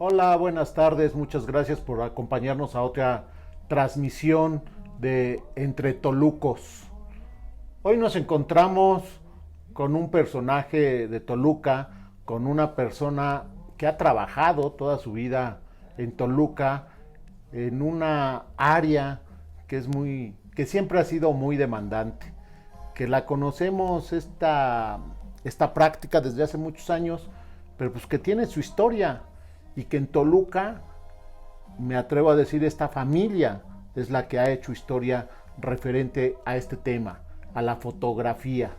Hola, buenas tardes. Muchas gracias por acompañarnos a otra transmisión de Entre Tolucos. Hoy nos encontramos con un personaje de Toluca, con una persona que ha trabajado toda su vida en Toluca, en una área que siempre ha sido muy demandante, que la conocemos esta práctica desde hace muchos años, pero pues que tiene su historia y que en Toluca, me atrevo a decir, esta familia es la que ha hecho historia referente a este tema, a la fotografía.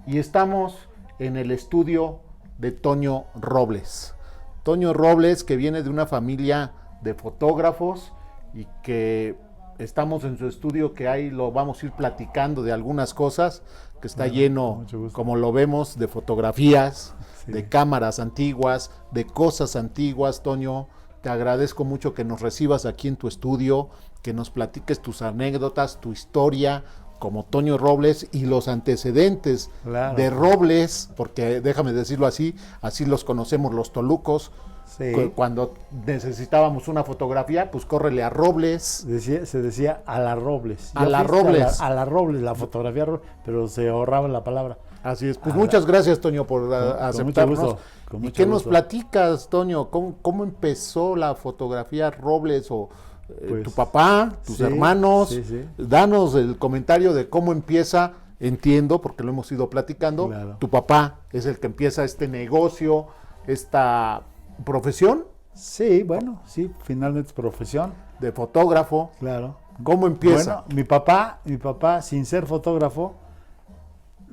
Y estamos en el estudio de Toño Robles. Toño Robles, que viene de una familia de fotógrafos y que estamos en su estudio, que ahí lo vamos a ir platicando de algunas cosas, que está lleno, como lo vemos, de fotografías, sí, de cámaras antiguas, de cosas antiguas. Toño, te agradezco mucho que nos recibas aquí en tu estudio, que nos platiques tus anécdotas, tu historia como Toño Robles y los antecedentes, claro, de Robles, porque déjame decirlo así los conocemos los tolucos. Sí. Cuando necesitábamos una fotografía, pues córrele a Robles. Se decía a la Robles. A la Robles. A la Robles, la fotografía, pero se ahorraba la palabra. Así es. Pues muchas gracias, Toño, por aceptarnos. Mucho gusto, ¿Y qué nos platicas, Toño? ¿Cómo empezó la fotografía Robles o pues, tu papá, tus hermanos? Sí. Danos el comentario de cómo empieza. Entiendo, porque lo hemos ido platicando. Claro. Tu papá es el que empieza este negocio, esta profesión. Sí, bueno, sí, finalmente profesión. De fotógrafo. Claro. ¿Cómo empieza? Bueno, mi papá, sin ser fotógrafo,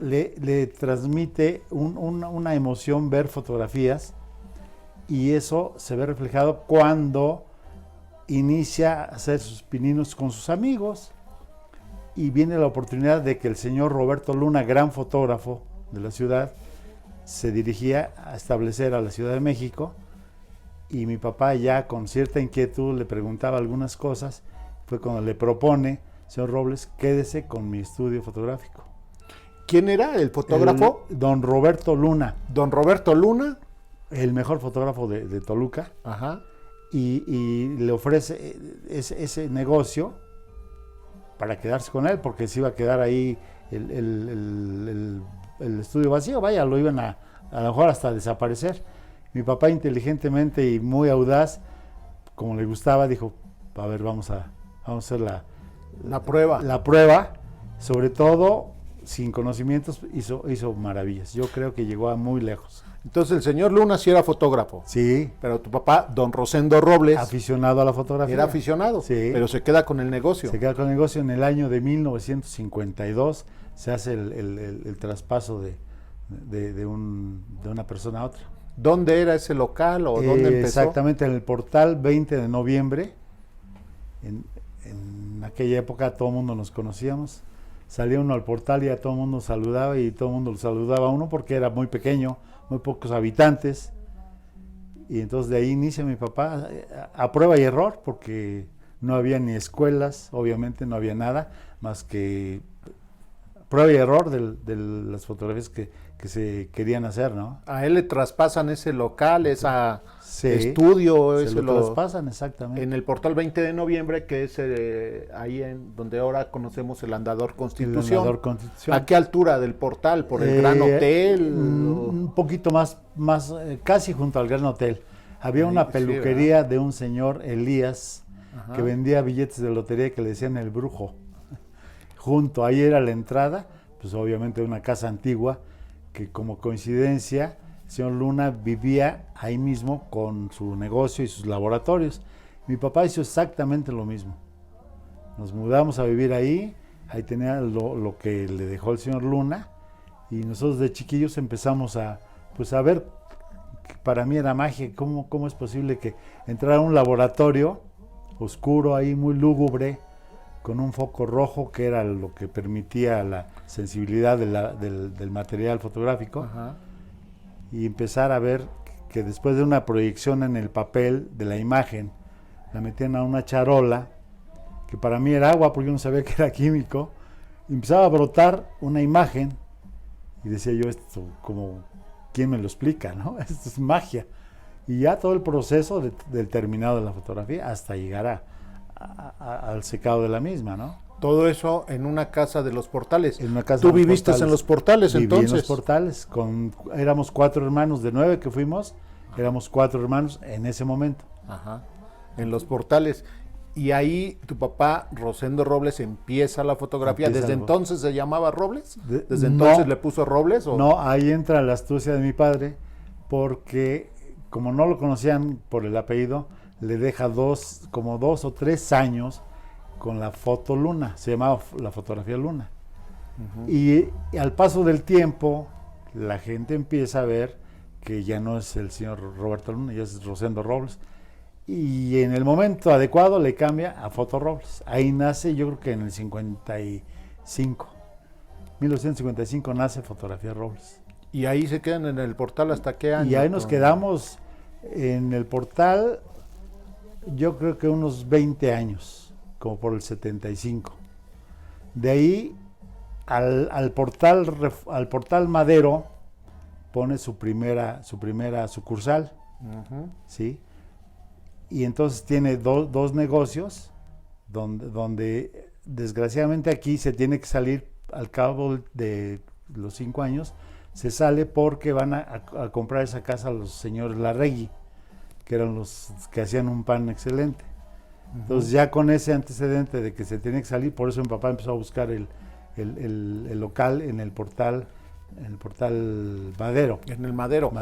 le transmite una emoción ver fotografías, y eso se ve reflejado cuando inicia a hacer sus pininos con sus amigos, y viene la oportunidad de que el señor Roberto Luna, gran fotógrafo de la ciudad, se dirigía a establecer a la Ciudad de México. Y mi papá, ya con cierta inquietud, le preguntaba algunas cosas. Fue cuando le propone, señor Robles, quédese con mi estudio fotográfico. ¿Quién era el fotógrafo? Don Roberto Luna. Don Roberto Luna. El mejor fotógrafo de Toluca. Ajá. Y le ofrece ese negocio para quedarse con él, porque se iba a quedar ahí el estudio vacío. Vaya, lo iban a lo mejor hasta desaparecer. Mi papá, inteligentemente y muy audaz, como le gustaba, dijo, a ver, vamos a hacer la prueba. La prueba, sobre todo, sin conocimientos, hizo maravillas. Yo creo que llegó a muy lejos. Entonces el señor Luna sí era fotógrafo. Sí. Pero tu papá, don Rosendo Robles. Aficionado a la fotografía. Era aficionado. Sí. Pero se queda con el negocio. Se queda con el negocio. En el año de 1952 se hace el traspaso de una persona a otra. ¿Dónde era ese local o dónde empezó? Exactamente, en el portal 20 de noviembre. En aquella época todo el mundo nos conocíamos. Salía uno al portal y a todo el mundo saludaba, y todo el mundo lo saludaba a uno porque era muy pequeño, muy pocos habitantes. Y entonces de ahí inicia mi papá a prueba y error, porque no había ni escuelas, obviamente no había nada más que prueba y error de las fotografías que se querían hacer, ¿no? A él le traspasan ese local, ese estudio. Se lo traspasan, exactamente. En el portal 20 de noviembre, que es ahí en donde ahora conocemos el Andador Constitución. El Andador Constitución. ¿A qué altura del portal? ¿Por el Gran Hotel? Un poquito más casi junto al Gran Hotel. Había una peluquería de un señor Elías, ajá, que vendía billetes de lotería, que le decían el Brujo. Junto, ahí era la entrada, pues obviamente una casa antigua, que como coincidencia, el señor Luna vivía ahí mismo con su negocio y sus laboratorios. Mi papá hizo exactamente lo mismo. Nos mudamos a vivir ahí tenía lo que le dejó el señor Luna, y nosotros de chiquillos empezamos a ver, que para mí era magia, cómo es posible que entrara a un laboratorio oscuro ahí, muy lúgubre, con un foco rojo, que era lo que permitía la sensibilidad del material fotográfico. Ajá. Y empezar a ver que después de una proyección en el papel de la imagen, la metían a una charola, que para mí era agua porque yo no sabía que era químico, y empezaba a brotar una imagen, y decía yo, esto, como, ¿quién me lo explica, no? Esto es magia. y ya todo el proceso del terminado de la fotografía hasta llegar al secado de la misma, ¿no? Todo eso en una casa de los Portales. En una casa ¿Tú de los viviste Portales. en los Portales Viví entonces? en los Portales, éramos 4 hermanos, de 9 que fuimos, éramos 4 hermanos en ese momento. Ajá. En los Portales. Y ahí tu papá, Rosendo Robles, empieza la fotografía. ¿Desde entonces se llamaba Robles? ¿Desde entonces le puso Robles? ¿O? No, ahí entra la astucia de mi padre, porque como no lo conocían por el apellido, le deja como 2 o 3 años con la foto Luna, se llamaba la fotografía Luna. Uh-huh. Y al paso del tiempo, la gente empieza a ver que ya no es el señor Roberto Luna, ya es Rosendo Robles. Y en el momento adecuado le cambia a Foto Robles. Ahí nace, yo creo que en el 1955 nace Fotografía Robles. ¿Y ahí se quedan en el Portal hasta qué año? Y ahí nos quedamos en el Portal, yo creo que unos 20 años, como por el 75. De ahí al portal Madero pone su primera sucursal, uh-huh. ¿Sí? Y entonces tiene dos negocios donde desgraciadamente aquí se tiene que salir al cabo de los 5 años, se sale porque van a comprar esa casa a los señores Larregui, que eran los que hacían un pan excelente. Uh-huh. Entonces ya con ese antecedente de que se tiene que salir, por eso mi papá empezó a buscar el local en el portal Madero. En el Madero.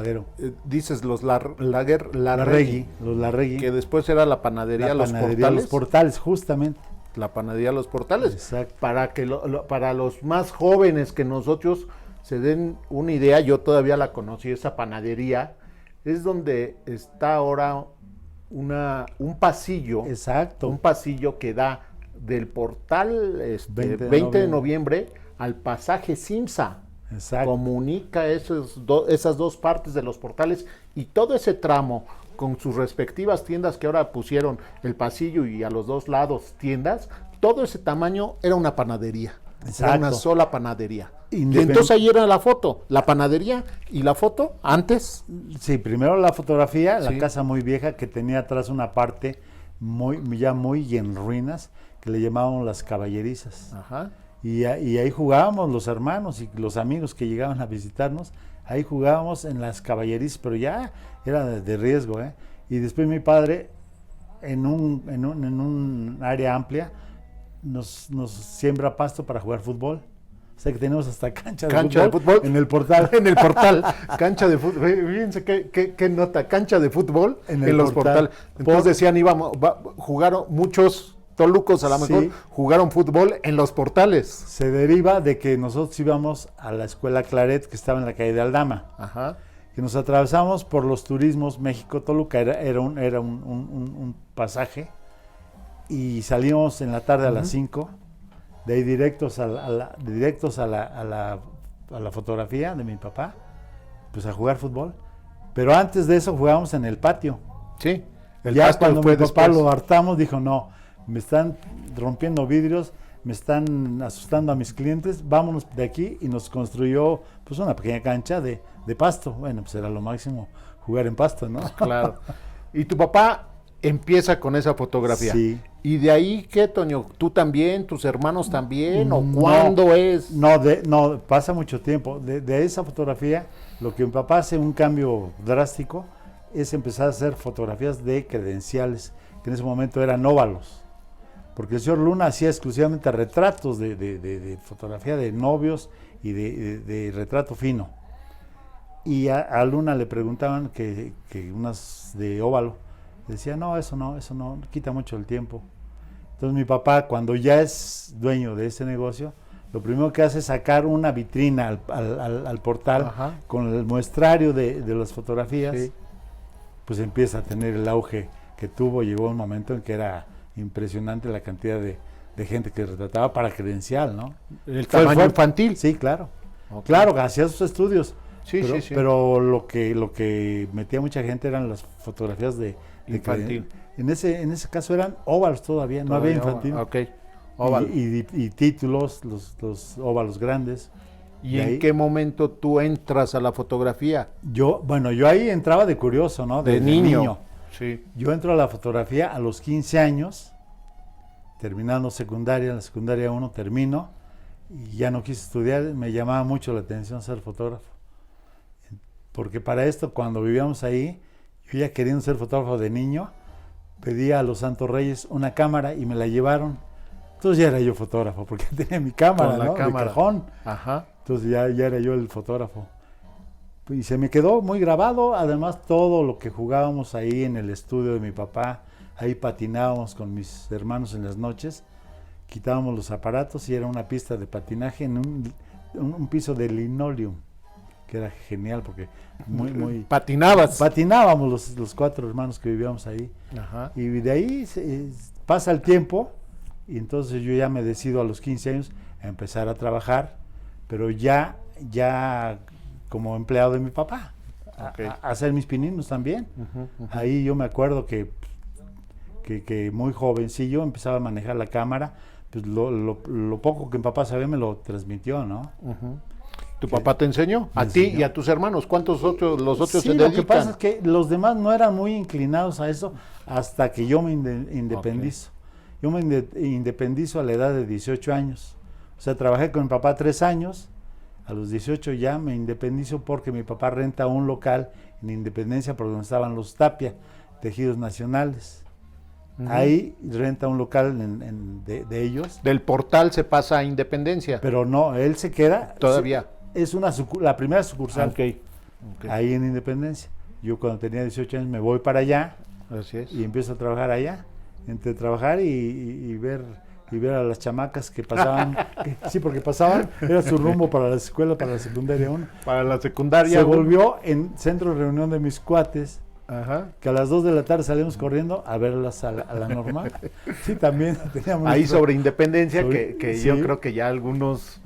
Dices los Larregui. Los Larregui. Que después era la panadería Los Portales. Los Portales, justamente. La panadería Los Portales. Exacto. Para los más jóvenes que nosotros se den una idea, yo todavía la conocí, esa panadería, es donde está ahora un pasillo. Exacto. Un pasillo que da del portal 20 de noviembre al pasaje Simsa. Exacto. Comunica esas 2 partes de los Portales y todo ese tramo con sus respectivas tiendas que ahora pusieron el pasillo y a los 2 lados tiendas, todo ese tamaño era una panadería. Exacto. Era una sola panadería. Y entonces ahí era la foto, la panadería y la foto antes. Sí, primero la fotografía, sí. La casa muy vieja que tenía atrás una parte muy en ruinas que le llamábamos las caballerizas. Ajá. Y ahí jugábamos los hermanos y los amigos que llegaban a visitarnos, ahí jugábamos en las caballerizas, pero ya era de riesgo, ¿eh? Y después mi padre, en un área amplia, nos siembra pasto para jugar fútbol. O sea que tenemos hasta cancha de fútbol en el portal. En el portal, cancha de fútbol. Fíjense qué nota, cancha de fútbol en los portales. Entonces decían, jugaron muchos tolucos a lo mejor, jugaron fútbol en los Portales. Se deriva de que nosotros íbamos a la escuela Claret, que estaba en la calle de Aldama. Ajá. Que nos atravesamos por los turismos México-Toluca, era un pasaje, y salimos en la tarde a las 5, de ahí directos a la fotografía de mi papá, pues a jugar fútbol. Pero antes de eso jugábamos en el patio. Sí. Ya cuando mi papá lo hartamos, dijo, no, me están rompiendo vidrios, me están asustando a mis clientes, vámonos de aquí, y nos construyó pues una pequeña cancha de pasto. Bueno, pues era lo máximo jugar en pasto, ¿no? Claro. Y tu papá empieza con esa fotografía. Sí. ¿Y de ahí qué, Toño? ¿Tú también, tus hermanos también? ¿O cuándo es? No, pasa mucho tiempo. De esa fotografía, lo que mi papá hace un cambio drástico es empezar a hacer fotografías de credenciales, que en ese momento eran óvalos. Porque el señor Luna hacía exclusivamente retratos de fotografía de novios y de retrato fino. Y a Luna le preguntaban que unas de óvalo. Decía, no, eso no, quita mucho el tiempo. Entonces mi papá, cuando ya es dueño de ese negocio, lo primero que hace es sacar una vitrina al portal. Ajá. Con el muestrario de las fotografías. Sí. Pues empieza a tener el auge que tuvo. Llegó un momento en que era impresionante la cantidad de gente que retrataba para credencial, ¿no? ¿El tamaño infantil? Sí, claro. Okay. Claro, hacía sus estudios. Sí. Pero lo que metía mucha gente eran las fotografías de infantil. En ese caso eran óvalos todavía, no había infantil. Ok. Óvalo. Y títulos, los óvalos grandes. ¿Y en qué momento tú entras a la fotografía? Yo ahí entraba de curioso, ¿no? De niño. Sí. Yo entro a la fotografía a los 15 años, terminando secundaria, en la secundaria 1 termino, y ya no quise estudiar, me llamaba mucho la atención ser fotógrafo. Porque para esto, cuando vivíamos ahí, yo ya queriendo ser fotógrafo de niño, pedí a los Santos Reyes una cámara y me la llevaron. Entonces ya era yo fotógrafo, porque tenía mi cámara, ¿no? De cajón. Ajá. Entonces ya era yo el fotógrafo. Y se me quedó muy grabado, además todo lo que jugábamos ahí en el estudio de mi papá, ahí patinábamos con mis hermanos en las noches, quitábamos los aparatos y era una pista de patinaje en un piso de linoleum, que era genial porque muy patinábamos los 4 hermanos que vivíamos ahí. Ajá. Y de ahí pasa el tiempo y entonces yo ya me decido a los 15 años a empezar a trabajar, pero ya como empleado de mi papá, okay, a hacer mis pininos también. Uh-huh. Ahí yo me acuerdo que muy jovencillo empezaba a manejar la cámara, pues lo poco que mi papá sabía me lo transmitió, ¿no? Uh-huh. ¿Tu papá te enseñó? A ti y a tus hermanos. ¿Cuántos los otros se dedican? Lo que pasa es que los demás no eran muy inclinados a eso hasta que yo me independizo. Okay. Yo me independizo a la edad de 18 años. O sea, trabajé con mi papá 3 años. A los 18 ya me independizo porque mi papá renta un local en Independencia por donde estaban los Tapia, Tejidos Nacionales. Uh-huh. Ahí renta un local de ellos. Del Portal se pasa a Independencia. Pero no, él se queda. Todavía. Es la primera sucursal. Okay. Ahí en Independencia. Yo cuando tenía 18 años me voy para allá. Así es. Y empiezo a trabajar allá. Entre trabajar y ver a las chamacas que pasaban, sí, porque pasaban, era su rumbo para la escuela, para la secundaria 1. Para la secundaria. Se volvió en centro de reunión de mis cuates, ajá, que a las 2 de la tarde salimos corriendo a verlas a la normal. Sí, también teníamos... Ahí sobre Independencia, que sí, yo creo que ya algunos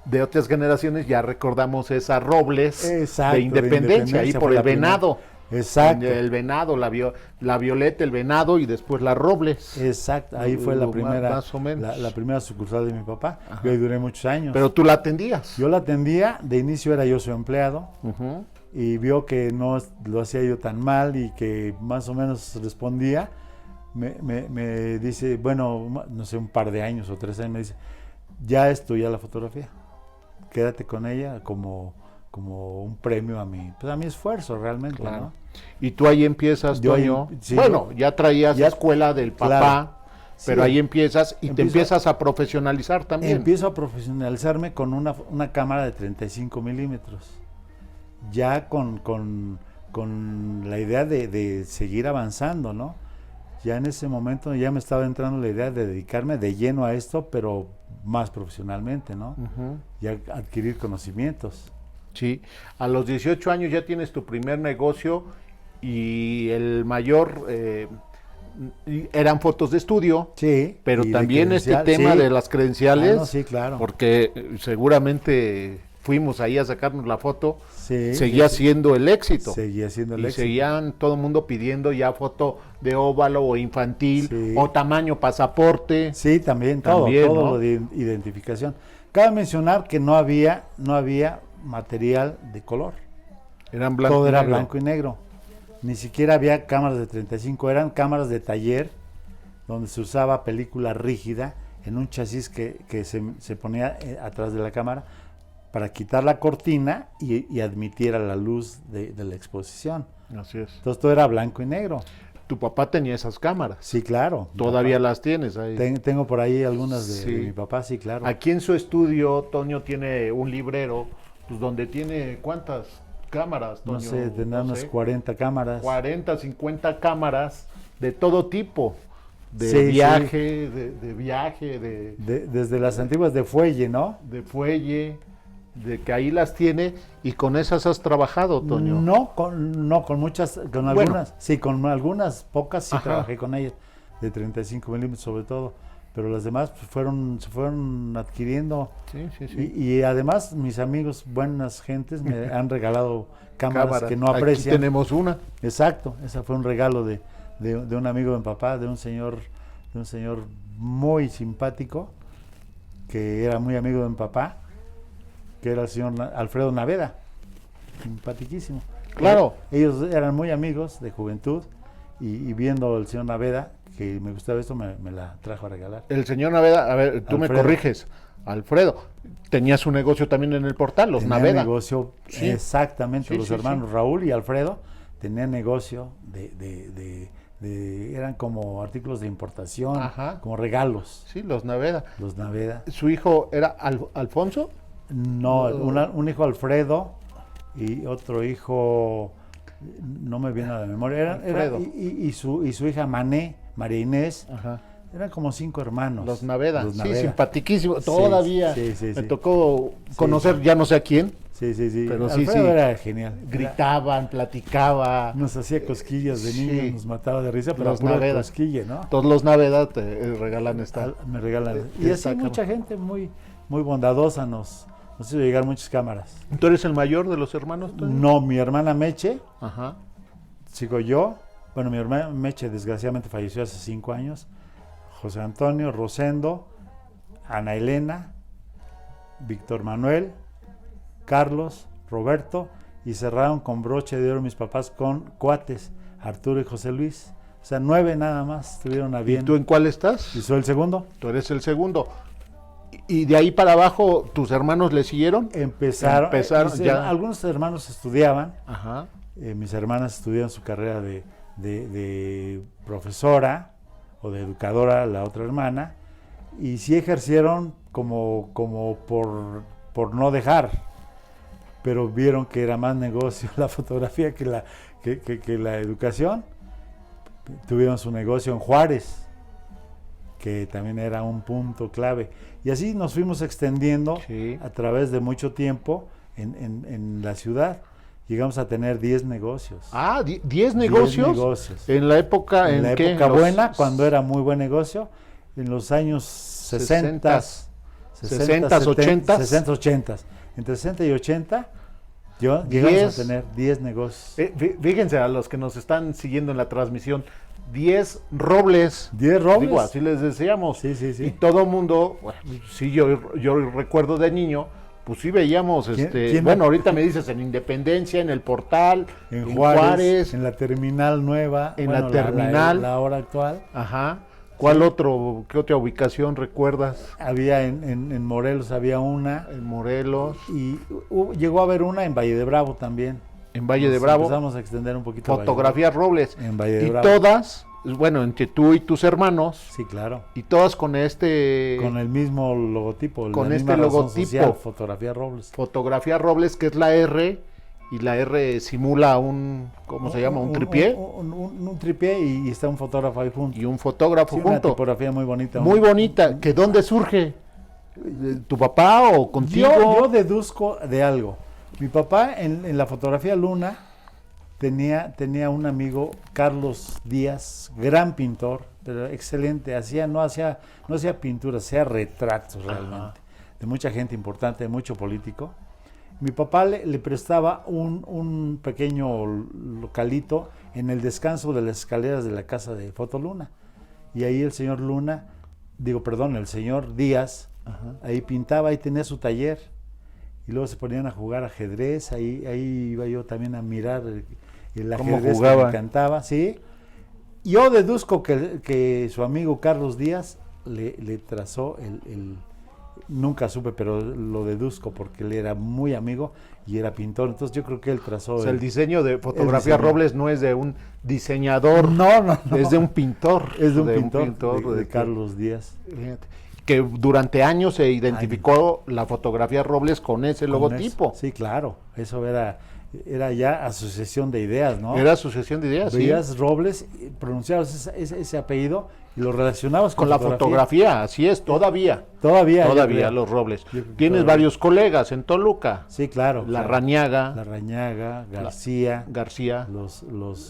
de otras generaciones ya recordamos esa Robles. Exacto, de Independencia, ahí por el Venado. Exacto. El Venado, la Violeta, el Venado y después la Robles. Exacto, ahí fue la primera, más o menos. La primera sucursal de mi papá. Ajá. Yo ahí duré muchos años. Pero tú la atendías. Yo la atendía, de inicio era yo su empleado, uh-huh, y vio que no lo hacía yo tan mal y que más o menos respondía. Me dice, bueno, no sé, un par de años o 3 años, me dice, ya es tuya la fotografía, quédate con ella como un premio a mi esfuerzo realmente, claro, ¿no? Y tú ahí empiezas, Toño, sí, bueno, ya traías la escuela del papá, claro, pero sí, ahí empiezas y te empiezas a profesionalizar también. Empiezo a profesionalizarme con una cámara de 35 milímetros, ya con la idea de seguir avanzando, ¿no? Ya en ese momento ya me estaba entrando la idea de dedicarme de lleno a esto, pero más profesionalmente, ¿no? Uh-huh. Ya adquirir conocimientos. Sí, a los 18 años ya tienes tu primer negocio y el mayor eran fotos de estudio, sí, pero también este tema, sí, de las credenciales, no, sí, claro, porque seguramente fuimos ahí a sacarnos la foto, sí, seguía siendo el éxito. Seguía siendo el éxito. Seguían todo el mundo pidiendo ya foto de óvalo o infantil, sí, o tamaño pasaporte. Sí, también todo ¿no? Lo de identificación. Cabe mencionar que no había material de color. Todo era blanco y negro. Ni siquiera había cámaras de 35, eran cámaras de taller donde se usaba película rígida en un chasis que se ponía atrás de la cámara para quitar la cortina y admitiera la luz de la exposición. Así es. Entonces todo era blanco y negro. ¿Tu papá tenía esas cámaras? Sí, claro. ¿Todavía las tienes ahí? Tengo por ahí algunas de mi papá, sí, claro. Aquí en su estudio, Toño tiene un librero, pues donde tiene, ¿cuántas cámaras, Toño? No sé, tendrá unas 40 cámaras. 40, 50 cámaras de todo tipo. De viaje, sí, de viaje, desde las antiguas de fuelle, ¿no? De fuelle, de que ahí las tiene, y con esas has trabajado, Toño. No, con muchas, con algunas, bueno, sí, con algunas pocas sí, ajá, trabajé con ellas, de 35 milímetros sobre todo, pero las demás pues, se fueron adquiriendo. Sí, sí, sí. Y además mis amigos, buenas gentes, me han regalado cámaras que no aprecian. Aquí tenemos una. Exacto, esa fue un regalo de un amigo de mi papá, de un señor muy simpático, que era muy amigo de mi papá, que era el señor Alfredo Naveda, simpaticísimo. Claro. Ellos eran muy amigos de juventud y viendo al señor Naveda, que me gustaba esto, me la trajo a regalar. El señor Naveda, a ver, tú Alfredo. me corriges, Alfredo, tenía su negocio también en el portal, los Tenía Naveda. negocio, Sí. exactamente, Sí, los sí, hermanos sí. Raúl y Alfredo tenían negocio eran como artículos de importación, Ajá. como regalos, Sí, los Naveda. los Naveda. ¿Su hijo era Alfonso? No, un hijo Alfredo y otro hijo, no me viene a la memoria, Alfredo. y su hija María Inés, Ajá. eran como 5 hermanos. Los Naveda, Los sí, Naveda. simpatiquísimo, Sí, todavía sí, sí, me sí. tocó Sí. conocer ya no sé a quién, Sí, pero sí, Alfredo sí. era genial. gritaban, platicaba, Nos hacía cosquillas de Sí. niños, nos mataba de risa, pero Los pura Naveda. cosquilla, ¿no? todos los Naveda te regalan esta. Me regalan. Y Esta así cámara. mucha gente muy bondadosa nos hizo llegar muchas cámaras. ¿Tú eres el mayor de los hermanos, Toño? No, mi hermana Meche, Ajá. sigo yo. Bueno, mi hermana Meche desgraciadamente falleció hace 5 años. José Antonio, Rosendo, Ana Elena, Víctor Manuel, Carlos, Roberto, y cerraron con broche de oro mis papás con cuates, Arturo y José Luis. O sea, 9 nada más estuvieron a ¿Y bien. tú en cuál estás? Y soy el segundo. Tú eres el segundo. ¿Y de ahí para abajo tus hermanos le siguieron? Empezaron ya. algunos hermanos estudiaban, Ajá. mis hermanas estudiaron su carrera de profesora o de educadora, la otra hermana, y sí ejercieron como por no dejar, pero vieron que era más negocio la fotografía que la educación. Tuvieron su negocio en Juárez, que también era un punto clave. Y así nos fuimos extendiendo Sí. a través de mucho tiempo en la ciudad. Llegamos a tener 10 negocios. Ah, 10 10 negocios. negocios. En la época En la qué? época Los buena, cuando era muy buen negocio, en los años 60, 60s, 80s. 60, 80. Entre 60 y 80, llegamos 10. a tener 10 negocios. Fíjense a los que nos están siguiendo en la transmisión, 10 robles. 10 robles. Digo, así les decíamos. Sí, sí, sí. Y todo mundo, bueno, sí, yo recuerdo de niño, pues sí veíamos, ¿Quién bueno, no? ahorita me dices en Independencia, en el Portal, En Juárez, en la terminal nueva, en la terminal. la hora actual. Ajá. ¿Qué otra ubicación recuerdas? Había en Morelos había una, En Morelos, y llegó a haber una en Valle de Bravo también. en Valle de Nos Bravo, Empezamos a extender un poquito. Fotografía Robles. En Valle de Y Bravo. todas, bueno, entre tú y tus hermanos, Sí, claro. y todas con Con el mismo logotipo. con la este misma razón logotipo. social, Fotografía Robles. Fotografía Robles, que es la R, y la R simula ¿cómo se llama? ¿Un tripié? Un tripié y está un fotógrafo ahí junto. Y un fotógrafo Sí, una junto. tipografía muy bonita. Muy bonita. ¿Que dónde surge? ¿Tu papá o contigo? Yo deduzco de algo. Mi papá en la fotografía Luna tenía un amigo, Carlos Díaz, gran pintor, pero excelente. No hacía pinturas, hacía retratos realmente. De mucha gente importante, de mucho político. Mi papá le prestaba un pequeño localito en el descanso de las escaleras de la casa de Fotoluna. Y ahí el señor el señor Díaz, ahí pintaba, ahí tenía su taller. Y luego se ponían a jugar ajedrez, ahí iba yo también a mirar el ¿Cómo ajedrez que jugaba? me encantaba, ¿sí? Yo deduzco que su amigo Carlos Díaz le trazó nunca supe, pero lo deduzco porque él era muy amigo y era pintor, entonces yo creo que él trazó. O sea, el diseño de Fotografía diseño. Robles no es de un diseñador, No. es de un pintor. Es de un pintor, de que- Carlos Díaz. fíjate, que durante años se identificó la Fotografía Robles con ese Con logotipo. eso. Sí, claro, eso era ya asociación de ideas, ¿no? Era asociación de ideas, sí. Veías Robles, pronunciabas ese apellido y lo relacionabas Con la fotografía, así es, todavía. Todavía Los Robles. Yo creo que Tienes todavía. varios colegas en Toluca. Sí, claro. La claro. Rañaga, Larrañaga, García, García,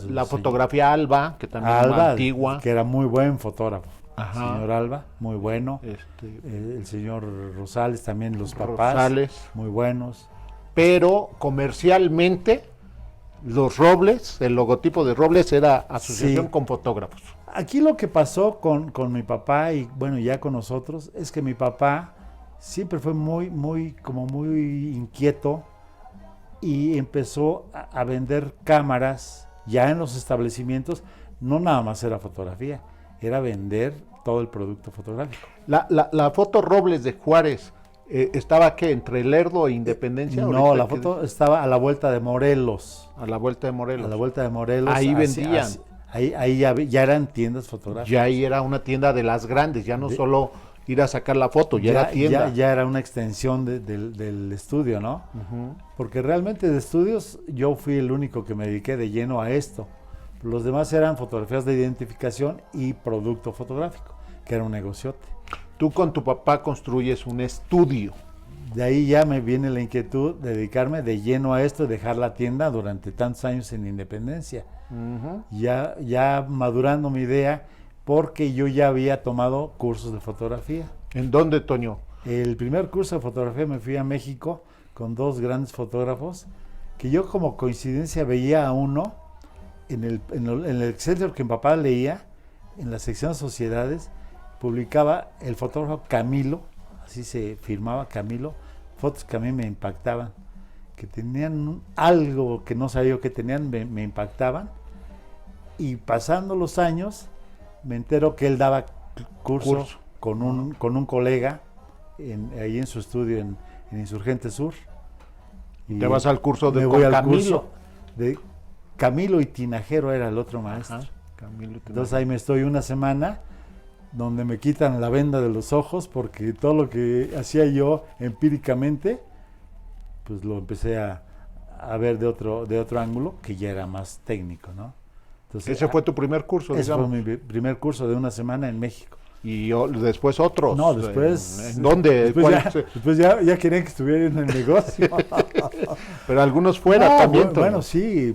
la Fotografía Alba, que también es Alba, antigua. que era muy buen fotógrafo. Ajá. Señor Alba, muy bueno. El señor Rosales también, los papás, Rosales. muy buenos. Pero comercialmente, los Robles, el logotipo de Robles era asociación Sí. con fotógrafos. Aquí lo que pasó con mi papá y bueno, ya con nosotros, es que mi papá siempre fue como muy inquieto y empezó a vender cámaras ya en los establecimientos. No nada más era fotografía, era vender todo el producto fotográfico. La foto Robles de Juárez, ¿estaba qué? ¿Entre Lerdo e Independencia? No, la foto estaba a la vuelta de Morelos. A la vuelta de Morelos. A la vuelta de Morelos. Ahí vendían. Ahí ya eran tiendas fotográficas. Ya ahí era una tienda de las grandes, ya no solo ir a sacar la foto, ya era tienda. Ya era una extensión del estudio, ¿no? Uh-huh. Porque realmente de estudios yo fui el único que me dediqué de lleno a esto. Los demás eran fotografías de identificación y producto fotográfico, que era un negociote. Tú con tu papá construyes un estudio. De ahí ya me viene la inquietud de dedicarme de lleno a esto y dejar la tienda durante tantos años en Independencia. Uh-huh. Ya madurando mi idea, porque yo ya había tomado cursos de fotografía. ¿En dónde, Toño? El primer curso de fotografía me fui a México con dos grandes fotógrafos, que yo como coincidencia veía a uno en el Excelsior que mi papá leía, en la sección Sociedades, publicaba el fotógrafo Camilo, así se firmaba Camilo, fotos que a mí me impactaban, que tenían algo que no sabía yo que tenían, me impactaban, y pasando los años me entero que él daba curso. Con un colega ahí en su estudio en Insurgente Sur. Y te vas al curso de Camilo. De Camilo y Tinajero era el otro maestro. Ajá, Camilo y Tinajero. Entonces ahí me estoy una semana donde me quitan la venda de los ojos porque todo lo que hacía yo empíricamente, pues lo empecé a ver de otro ángulo que ya era más técnico, ¿no? Entonces, ¿ese fue tu primer curso? Ese fue mi primer curso de una semana en México. ¿Y después otros? No, después... ¿En dónde? Después ya querían que estuviera en el negocio. Pero algunos fuera también. Bueno, sí.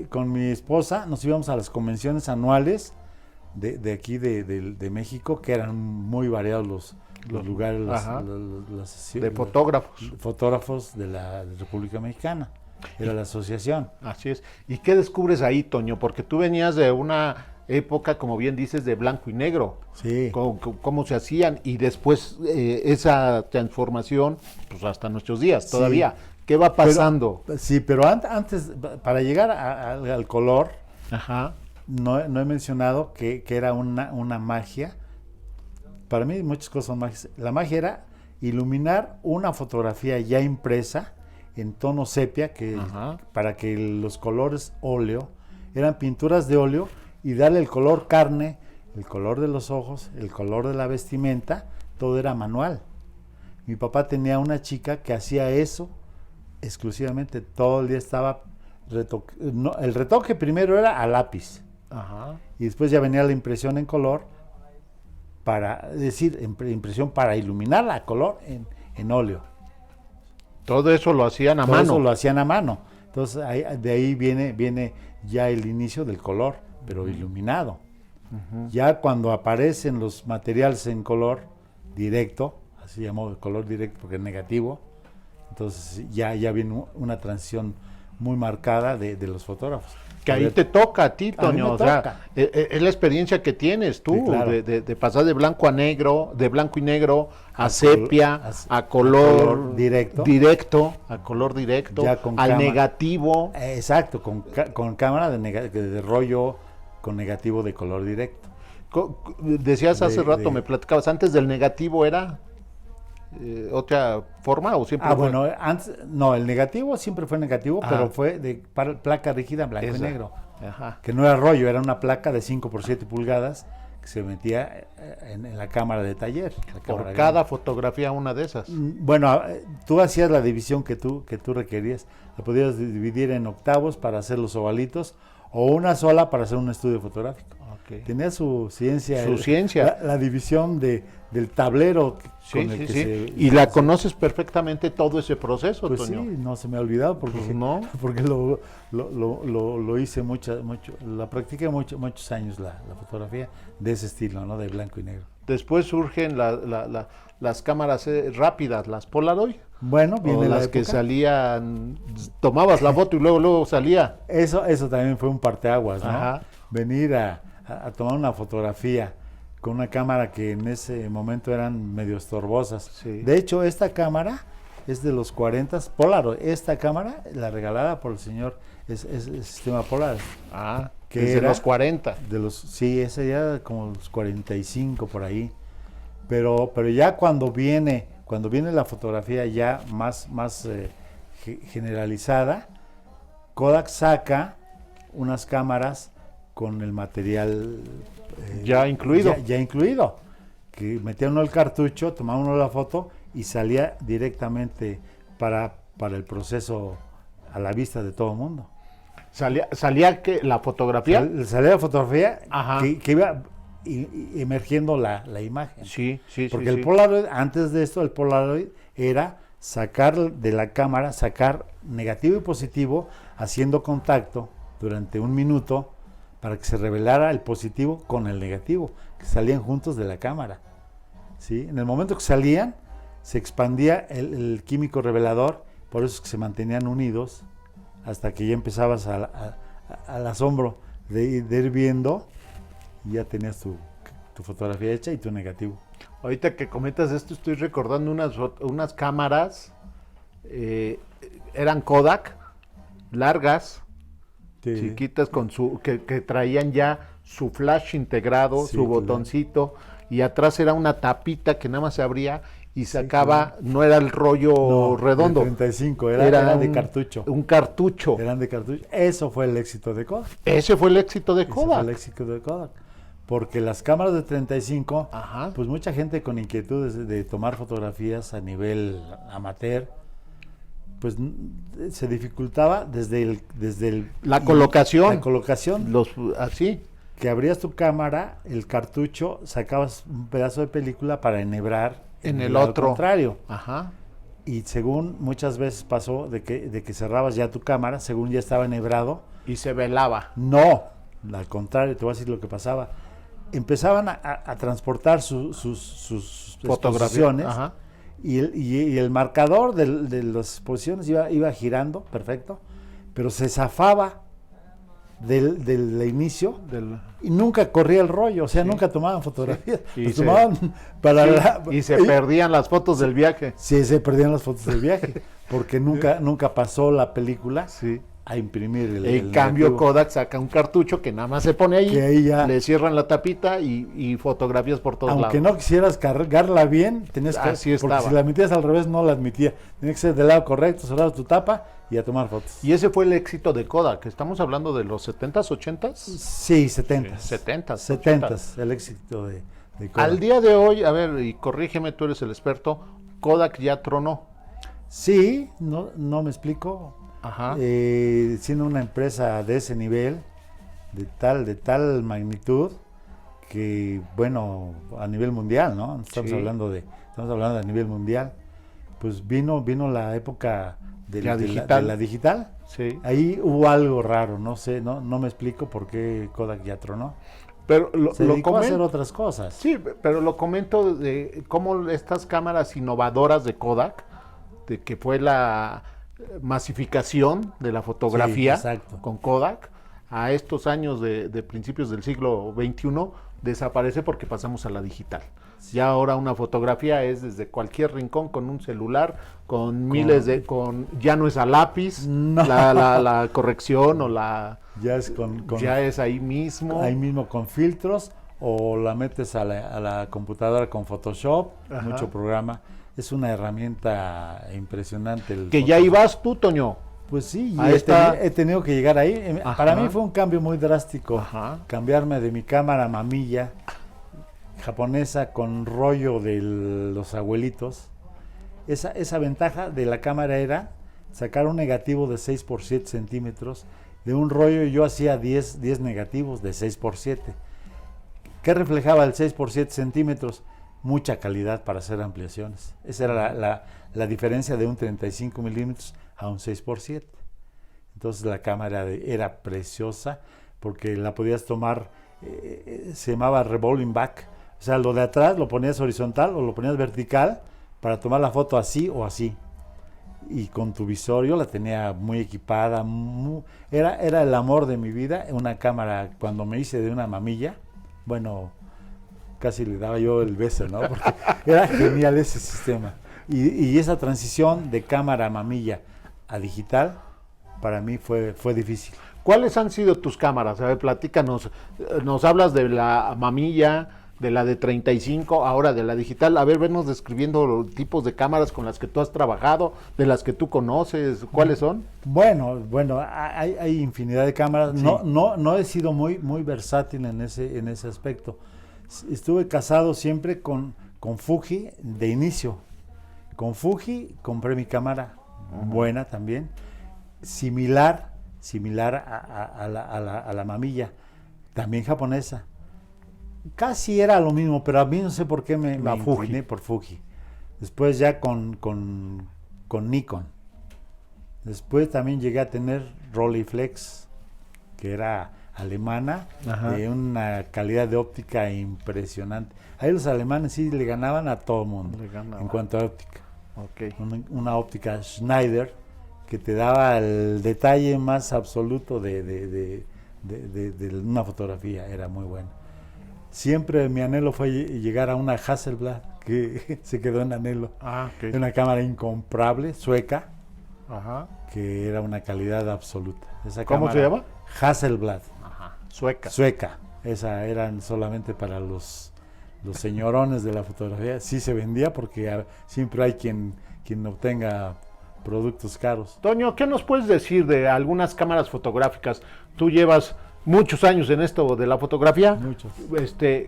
Con mi esposa nos íbamos a las convenciones anuales de aquí de México, que eran muy variados los lugares, de fotógrafos. Fotógrafos de la República Mexicana. Era la asociación. Así es. ¿Y qué descubres ahí, Toño? Porque tú venías de una época, como bien dices, de blanco y negro. Sí. Cómo se hacían, y después esa transformación, pues hasta nuestros días todavía. Sí. ¿Qué va pasando? Pero antes, para llegar al color, ajá, no he mencionado que era una magia. Para mí muchas cosas son magias. La magia era iluminar una fotografía ya impresa en tono sepia, para que los colores óleo, eran pinturas de óleo, y darle el color carne, el color de los ojos, el color de la vestimenta, todo era manual. Mi papá tenía una chica que hacía eso exclusivamente, todo el día estaba el retoque primero era a lápiz, y después ya venía la impresión en color, impresión para iluminar a color en óleo. Todo eso lo hacían a mano. Todo eso lo hacían a mano. Entonces de ahí viene ya el inicio del color, pero iluminado. Uh-huh. Ya cuando aparecen los materiales en color directo, así llamó color directo porque es negativo, entonces ya viene una transición muy marcada de los fotógrafos. Que ahí te toca a ti, Toño, o sea, es la experiencia que tienes tú, sí, claro, de pasar de blanco y negro a sepia, a color directo, a color directo, al negativo. Exacto, con cámara de rollo, con negativo de color directo. Decías hace rato, me platicabas, antes del negativo era otra forma, o siempre bueno, antes no, el negativo siempre fue negativo, pero fue de placa rígida en blanco y negro, que no era rollo, era una placa de 5 por 7 pulgadas que se metía en la cámara de taller. Por cada fotografía una de esas. Bueno, tú hacías la división que tú requerías, la podías dividir en octavos para hacer los ovalitos, o una sola para hacer un estudio fotográfico. Okay. Tenía su ciencia. La división del tablero. Sí. Y la conoces perfectamente todo ese proceso, pues Toño. Sí, no se me ha olvidado porque lo hice mucho, la practiqué muchos años la fotografía de ese estilo, ¿no? De blanco y negro. Después surgen las cámaras rápidas, las Polaroid. Bueno, viene las que salían, tomabas la foto y luego salía. Eso también fue un parteaguas, ¿no? Venir a tomar una fotografía con una cámara que en ese momento eran medio estorbosas. Sí. De hecho, esta cámara es de los 40 Polaroid. Esta cámara, la regalada por el señor, es el sistema Polaroid. Que desde los 40. Sí, ese ya como los 45 por ahí. Pero ya cuando viene la fotografía ya más generalizada, Kodak saca unas cámaras con el material ya incluido. Ya incluido. Que metía uno el cartucho, tomaba uno la foto y salía directamente para el proceso a la vista de todo el mundo. ¿Salía que la fotografía? Salía la fotografía que iba emergiendo la imagen. Sí. Porque el Polaroid, antes de esto, el Polaroid era sacar de la cámara, sacar negativo y positivo, haciendo contacto durante un minuto para que se revelara el positivo con el negativo, que salían juntos de la cámara. ¿Sí? En el momento que salían, se expandía el químico revelador, por eso es que se mantenían unidos, hasta que ya empezabas al asombro de ir viendo, y ya tenías tu fotografía hecha y tu negativo. Ahorita que comentas esto, estoy recordando unas cámaras, eran Kodak, largas, sí, chiquitas, con que traían ya su flash integrado, sí, su botoncito, y atrás era una tapita que nada más se abría y sacaba, sí, no era el rollo redondo. 35, era de cartucho. Un cartucho. Eran de cartucho. Eso fue el éxito de Kodak. Ese fue el éxito de Kodak. Ese fue el éxito de Kodak. Porque las cámaras de 35, pues mucha gente con inquietudes de tomar fotografías a nivel amateur, pues se dificultaba desde la colocación. La colocación. Así. Que abrías tu cámara, el cartucho, sacabas un pedazo de película para enhebrar en el otro contrario. Y según muchas veces pasó de que cerrabas ya tu cámara, según ya estaba enhebrado. Y se velaba. No, al contrario, te voy a decir lo que pasaba. Empezaban a transportar sus fotografías y el marcador de las exposiciones iba girando, perfecto, pero se zafaba del inicio y nunca corría el rollo, o sea, sí, nunca tomaban fotografías, sí, tomaban para y se perdían las fotos del viaje. Sí, se perdían las fotos del viaje, porque nunca pasó la película. Sí. A imprimir el cambio negativo. Kodak saca un cartucho que nada más se pone ahí, le cierran la tapita y fotografías por todos lados. Aunque no quisieras cargarla bien, tenías que, así porque estaba. Si la metías al revés no la admitía, tenía que ser del lado correcto, cerrar tu tapa y a tomar fotos. Y ese fue el éxito de Kodak, estamos hablando de los 70s, 80s. Sí, 70s. 70s, el éxito de Kodak. Al día de hoy, a ver, y corrígeme, tú eres el experto, Kodak ya tronó. Sí, no me explico. Siendo una empresa de ese nivel, de tal magnitud, que bueno, a nivel mundial, ¿no? Estamos hablando a nivel mundial. Pues vino la época de la digital. Sí. Ahí hubo algo raro, no sé, no me explico por qué Kodak ya tronó. Pero se dedicó a hacer otras cosas. Sí, pero lo comento de cómo estas cámaras innovadoras de Kodak, de que fue la masificación de la fotografía con Kodak, a estos años de principios del siglo XXI, desaparece porque pasamos a la digital. Ya ahora una fotografía es desde cualquier rincón con un celular, con miles de... ya no es a lápiz, la corrección o la... Ya es ya es ahí mismo. Ahí mismo con filtros, o la metes a la computadora con Photoshop, mucho programa. Es una herramienta impresionante. Que ya ibas tú, Toño. Pues sí, he tenido que llegar ahí. Para mí fue un cambio muy drástico. Cambiarme de mi cámara mamilla japonesa con rollo de los abuelitos. Esa ventaja de la cámara era sacar un negativo de 6 por 7 centímetros. De un rollo yo hacía 10 negativos de 6 por 7. ¿Qué reflejaba el 6 por 7 centímetros? Mucha calidad para hacer ampliaciones. Esa era la diferencia de un 35 milímetros a un 6 por 7. Entonces la cámara era preciosa porque la podías tomar, se llamaba revolving back. O sea, lo de atrás lo ponías horizontal o lo ponías vertical para tomar la foto así o así. Y con tu visor, yo la tenía muy equipada. Era el amor de mi vida. Una cámara, cuando me hice de una mamilla, bueno... casi le daba yo el beso, ¿no? Porque era genial ese sistema. Y esa transición de cámara mamilla a digital, para mí fue difícil. ¿Cuáles han sido tus cámaras? A ver, platícanos. Nos hablas de la mamilla, de la de 35, ahora de la digital. A ver, venos describiendo los tipos de cámaras con las que tú has trabajado, de las que tú conoces. ¿Cuáles son? Bueno, hay infinidad de cámaras. Sí. No he sido muy versátil en ese aspecto. Estuve casado siempre con Fuji de inicio. Con Fuji compré mi cámara, buena también, similar a la mamilla, también japonesa. Casi era lo mismo, pero a mí no sé por qué me incliné por Fuji. Después ya con Nikon. Después también llegué a tener Rolleiflex, que era alemana, de una calidad de óptica impresionante. Ahí los alemanes sí le ganaban a todo el mundo en cuanto a óptica. Okay. Una óptica Schneider que te daba el detalle más absoluto de una fotografía, era muy buena. Siempre mi anhelo fue llegar a una Hasselblad, que se quedó en anhelo. Okay. Una cámara incomparable, sueca, Ajá. que era una calidad absoluta. ¿Cómo se llama? Hasselblad. Ajá. Sueca. Sueca. Esa eran solamente para los señorones de la fotografía. Sí se vendía porque siempre hay quien obtenga productos caros. Toño, ¿qué nos puedes decir de algunas cámaras fotográficas? Tú llevas muchos años en esto de la fotografía. Muchos.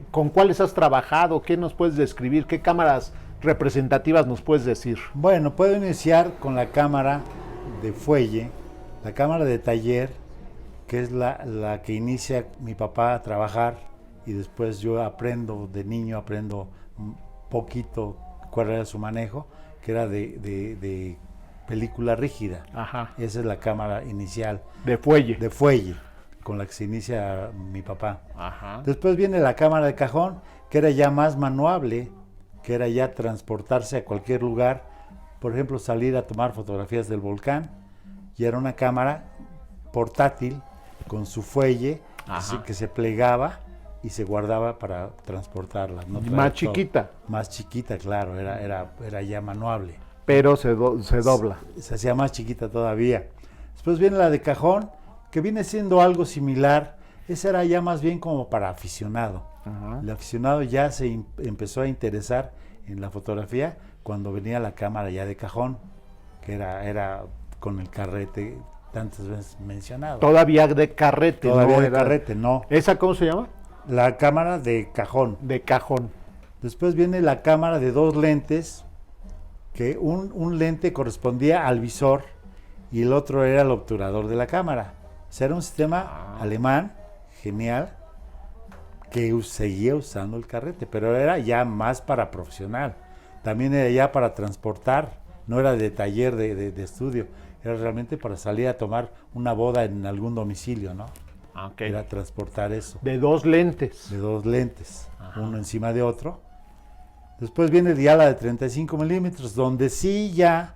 ¿Con cuáles has trabajado? ¿Qué nos puedes describir? ¿Qué cámaras representativas nos puedes decir? Bueno, puedo iniciar con la cámara de fuelle, la cámara de taller, que es la que inicia mi papá a trabajar, y después yo de niño aprendo un poquito cuál era su manejo, que era de película rígida. Ajá. Esa es la cámara inicial. De fuelle. De fuelle, con la que se inicia mi papá. Ajá. Después viene la cámara de cajón, que era ya más manuable, que era ya transportarse a cualquier lugar, por ejemplo, salir a tomar fotografías del volcán, y era una cámara portátil con su fuelle que se plegaba y se guardaba para transportarla. No más chiquita. Más chiquita, claro, era ya manuable. Pero se dobla. Se hacía más chiquita todavía. Después viene la de cajón, que viene siendo algo similar. Esa era ya más bien como para aficionado. Ajá. El aficionado ya se empezó a interesar en la fotografía cuando venía la cámara ya de cajón, que era con el carrete tantas veces mencionado. Todavía de carrete. Todavía de carrete, no. ¿Esa cómo se llama? La cámara de cajón. De cajón. Después viene la cámara de 2 lentes, que un lente correspondía al visor y el otro era el obturador de la cámara. O sea, era un sistema alemán, genial, que seguía usando el carrete, pero era ya más para profesional. También era ya para transportar, no era de taller de estudio, era realmente para salir a tomar una boda en algún domicilio, ¿no? Okay. Era transportar eso. De 2 lentes. De 2 lentes, uno encima de otro. Después viene ya la de 35 milímetros, donde sí ya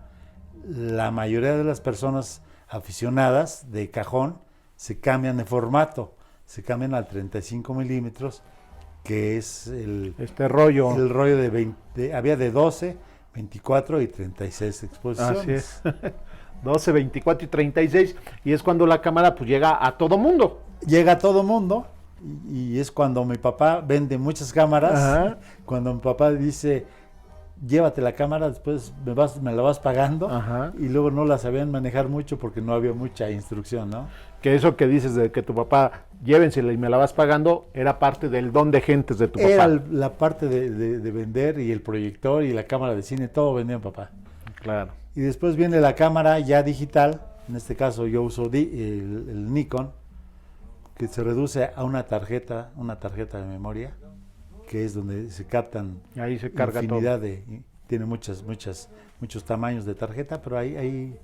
la mayoría de las personas aficionadas de cajón se cambian de formato, se cambian al 35 milímetros, que es el rollo de 20, había de 12, 24 y 36 exposiciones. Así es. 12, 24 y 36, y es cuando la cámara pues llega a todo mundo. Llega a todo mundo, y es cuando mi papá vende muchas cámaras. Ajá. Cuando mi papá dice, llévate la cámara, después me la vas pagando. Ajá. Y luego no la sabían manejar mucho porque no había mucha instrucción, ¿no? Que eso que dices de que tu papá, llévensela y me la vas pagando, era parte del don de gentes de tu papá. Era la parte de vender, y el proyector y la cámara de cine, todo vendía mi papá. Claro. Y después viene la cámara ya digital, en este caso yo uso el Nikon, que se reduce a una tarjeta de memoria, que es donde se captan Ahí se carga infinidad todo. Tiene muchos tamaños de tarjeta, pero ahí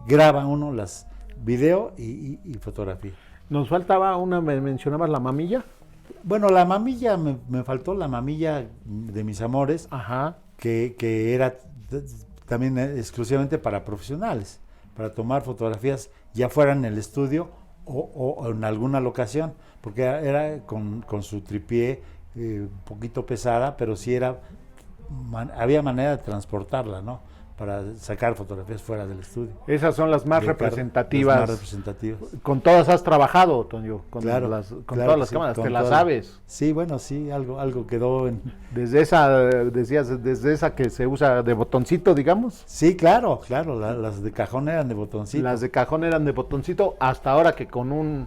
graba uno las video y fotografía. Nos faltaba una, me mencionabas la mamilla. Bueno, la mamilla, me faltó la mamilla de mis amores, Ajá. que era también exclusivamente para profesionales, para tomar fotografías ya fuera en el estudio o en alguna locación, porque era con su tripié, un poquito pesada, pero sí había manera de transportarla, ¿no? Para sacar fotografías fuera del estudio. Esas son las más representativas. Las más representativas. Con todas has trabajado, Toño, con Claro, todas las cámaras, te las sabes. Sí, bueno, sí, algo quedó en... Desde esa, decías, desde esa que se usa de botoncito, digamos. Sí, claro, las de cajón eran de botoncito. Las de cajón eran de botoncito, hasta ahora que con un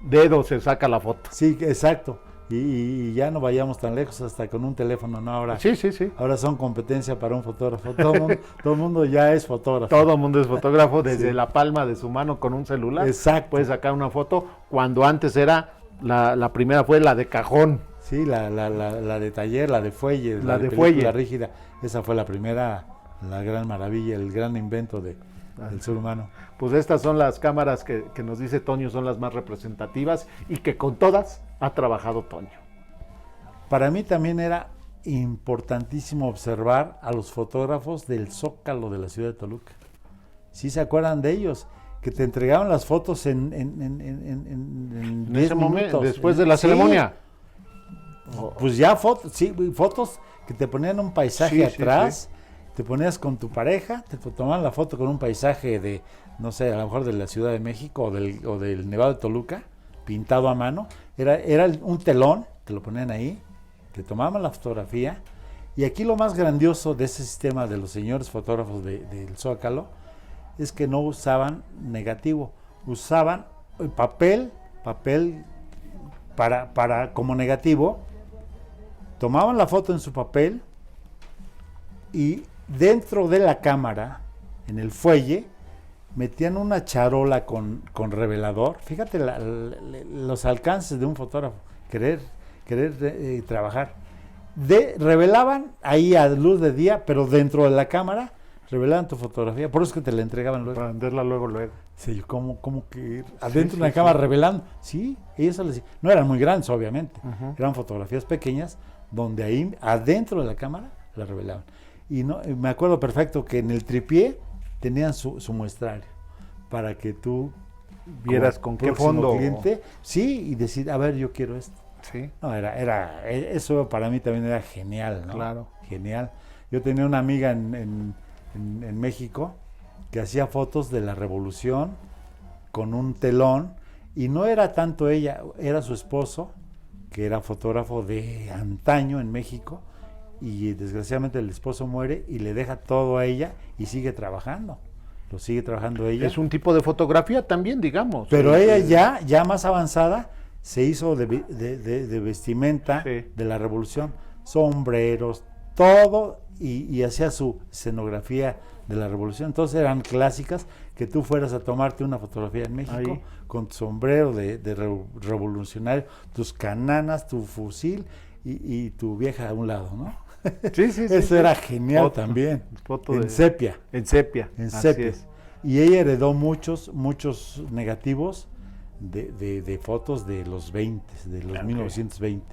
dedo se saca la foto. Sí, exacto. Y ya no vayamos tan lejos, hasta con un teléfono, ¿no? Ahora, sí. Ahora son competencia para un fotógrafo. Todo el mundo ya es fotógrafo. Todo el mundo es fotógrafo, desde la palma de su mano con un celular. Exacto. Puedes sacar una foto, cuando antes era, la primera fue la de cajón. Sí, la de taller, la de fuelle, la de fuelle rígida. Esa fue la primera, la gran maravilla, el gran invento del ser humano. Pues estas son las cámaras que nos dice Toño son las más representativas y que con todas ha trabajado Toño. Para mí también era importantísimo observar a los fotógrafos del Zócalo de la ciudad de Toluca. ¿Sí se acuerdan de ellos? Que te entregaban las fotos en 10 minutos. Después de la ceremonia. Pues ya fotos que te ponían un paisaje atrás, te ponías con tu pareja, te tomaban la foto con un paisaje de, no sé, a lo mejor de la Ciudad de México o del Nevado de Toluca, pintado a mano. Era un telón, te lo ponían ahí, te tomaban la fotografía. Y aquí lo más grandioso de ese sistema de los señores fotógrafos del Zócalo es que no usaban negativo, usaban papel para como negativo. Tomaban la foto en su papel y dentro de la cámara, en el fuelle, metían una charola con revelador. Fíjate los alcances de un fotógrafo, querer trabajar. Revelaban ahí a luz de día, pero dentro de la cámara revelaban tu fotografía. Por eso es que te la entregaban luego. Para venderla luego. Sí, ¿cómo que adentro de una cámara revelando? Sí, eso les... No eran muy grandes, obviamente. Eran fotografías pequeñas, donde ahí, adentro de la cámara, la revelaban. Y me acuerdo perfecto que en el tripié tenían su muestrario, para que tú vieras con qué fondo. Cliente, sí, y decir, a ver, yo quiero esto. Sí. No, eso para mí también era genial, ¿no? Claro. Genial. Yo tenía una amiga en México que hacía fotos de la Revolución con un telón, y no era tanto ella, era su esposo, que era fotógrafo de antaño en México, y desgraciadamente el esposo muere y le deja todo a ella y sigue trabajando. Lo sigue trabajando ella. Es un tipo de fotografía también, digamos. Pero ella ya más avanzada se hizo de vestimenta de la Revolución, sombreros, todo, y hacía su escenografía de la Revolución. Entonces eran clásicas que tú fueras a tomarte una fotografía en México ahí, con tu sombrero de revolucionario, tus cananas, tu fusil y tu vieja a un lado, ¿no? Sí. Eso era genial también. En sepia. En sepia. Y ella heredó muchos negativos de fotos de los 20, de los 1920.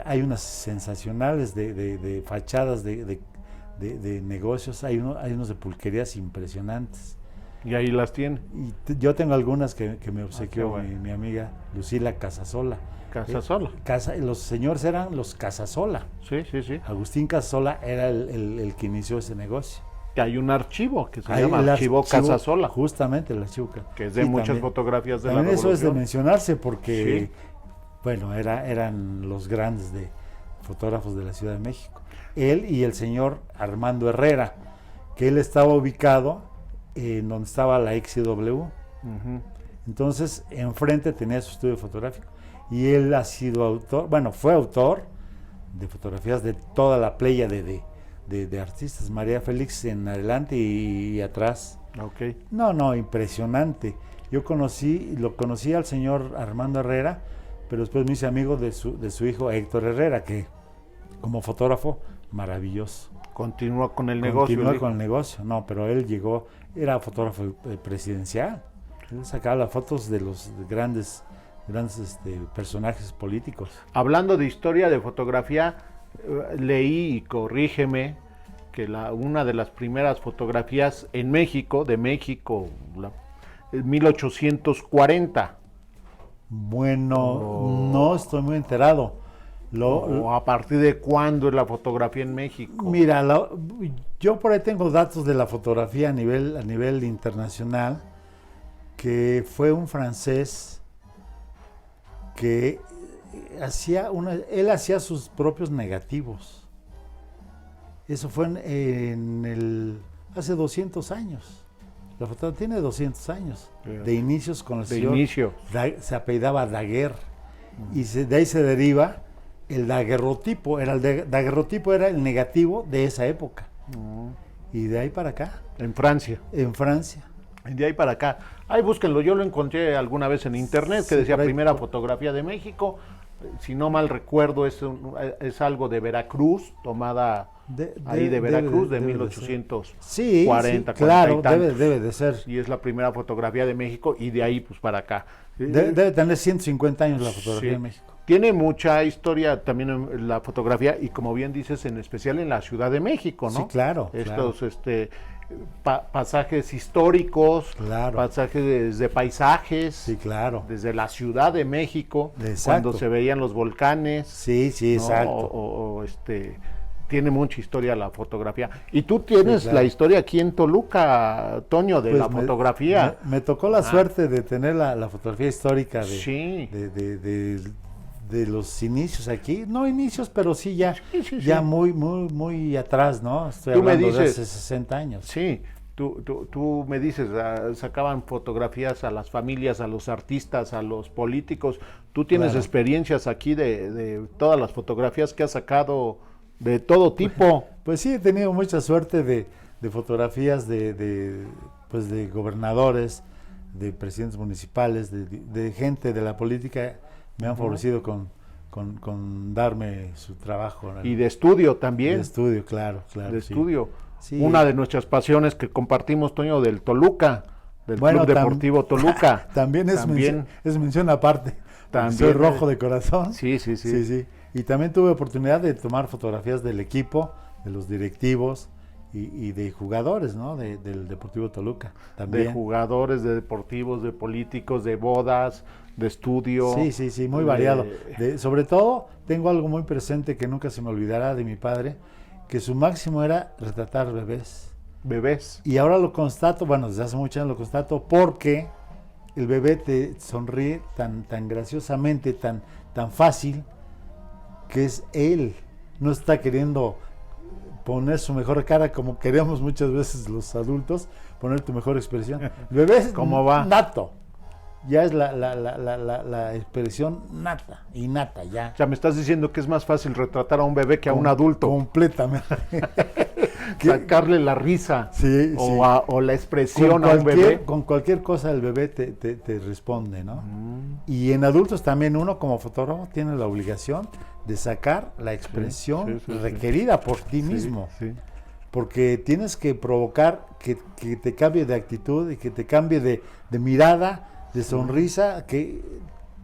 Hay unas sensacionales de fachadas de negocios, hay unos de pulquerías impresionantes. Y ahí las tiene. Y yo tengo algunas que me obsequió mi amiga Lucila Casasola. Casasola. Los señores eran los Casasola. Sí. Agustín Casasola era el que inició ese negocio. Que hay un archivo que se llama Archivo Casasola. Justamente el archivo. Que es de muchas también, fotografías de la Revolución. Eso es de mencionarse porque, bueno, eran los grandes fotógrafos de la Ciudad de México. Él y el señor Armando Herrera, que él estaba ubicado en donde estaba la XCW. Entonces, enfrente tenía su estudio fotográfico. Y él ha sido fue autor de fotografías de toda la playa de artistas, María Félix en adelante y atrás. No, impresionante. Lo conocí al señor Armando Herrera, pero después me hice amigo de su hijo Héctor Herrera, que como fotógrafo, maravilloso. Continuó con el negocio. No, pero él llegó, era fotógrafo presidencial. Él sacaba las fotos de los grandes personajes políticos. Hablando de historia de fotografía, leí, y corrígeme, que una de las primeras fotografías en México, 1840. Bueno, no estoy muy enterado, ¿O a partir de cuándo es la fotografía en México? Mira, yo por ahí tengo datos de la fotografía a nivel internacional, que fue un francés que él hacía sus propios negativos. Eso fue hace 200 años. La fotografía tiene 200 años, de inicios con el señor. Se apellidaba Daguerre, y de ahí se deriva el daguerrotipo. Daguerrotipo era el negativo de esa época. Y de ahí para acá. En Francia. En Francia. De ahí para acá. Ahí búsquenlo, yo lo encontré alguna vez en internet, que decía primera fotografía de México. Si no mal recuerdo, es algo de Veracruz, tomada ahí de Veracruz, de 1840. Sí, claro, debe de ser. Y es la primera fotografía de México, y de ahí pues para acá. Debe tener 150 años la fotografía de México. Tiene mucha historia también en la fotografía, y como bien dices, en especial en la Ciudad de México, ¿no? Sí, claro. Estos pasajes históricos, pasajes de paisajes, sí, claro, desde la Ciudad de México, exacto, cuando se veían los volcanes, sí, ¿no? Exacto, tiene mucha historia la fotografía. Y tú tienes la historia aquí en Toluca, Toño, de la fotografía. Me tocó la suerte de tener la fotografía histórica de los inicios aquí, no inicios, pero sí ya muy atrás, ¿no? Estoy hablando de hace 60 años. Sí, tú me dices, sacaban fotografías a las familias, a los artistas, a los políticos. Tú tienes experiencias aquí de todas las fotografías que has sacado de todo tipo. Pues sí, he tenido mucha suerte de fotografías de gobernadores, de presidentes municipales, de gente de la política. Me han favorecido con darme su trabajo, ¿no? Y de estudio también. De estudio, claro. De estudio. Sí. Una de nuestras pasiones que compartimos, Toño, del Toluca, del Club Deportivo Toluca. También es mención aparte. También soy rojo de corazón. Sí. Y también tuve oportunidad de tomar fotografías del equipo, de los directivos y de jugadores, ¿no? Del Deportivo Toluca. También. De jugadores, de deportivos, de políticos, de bodas, de estudio. Sí, muy variado. Sobre todo, tengo algo muy presente que nunca se me olvidará de mi padre, que su máximo era retratar bebés. Y ahora lo constato, desde hace muchos años lo constato, porque el bebé te sonríe tan graciosamente, tan fácil, que es él. No está queriendo poner su mejor cara como queremos muchas veces los adultos, poner tu mejor expresión. El bebé es nato. Ya es la expresión innata ya. O sea, me estás diciendo que es más fácil retratar a un bebé que a un adulto. Completamente. Sacarle la risa o la expresión a un bebé. Con cualquier cosa el bebé te responde, ¿no? Y en adultos también uno como fotógrafo tiene la obligación de sacar la expresión requerida por ti mismo. Sí. Porque tienes que provocar que te cambie de actitud y que te cambie de mirada, de sonrisa, que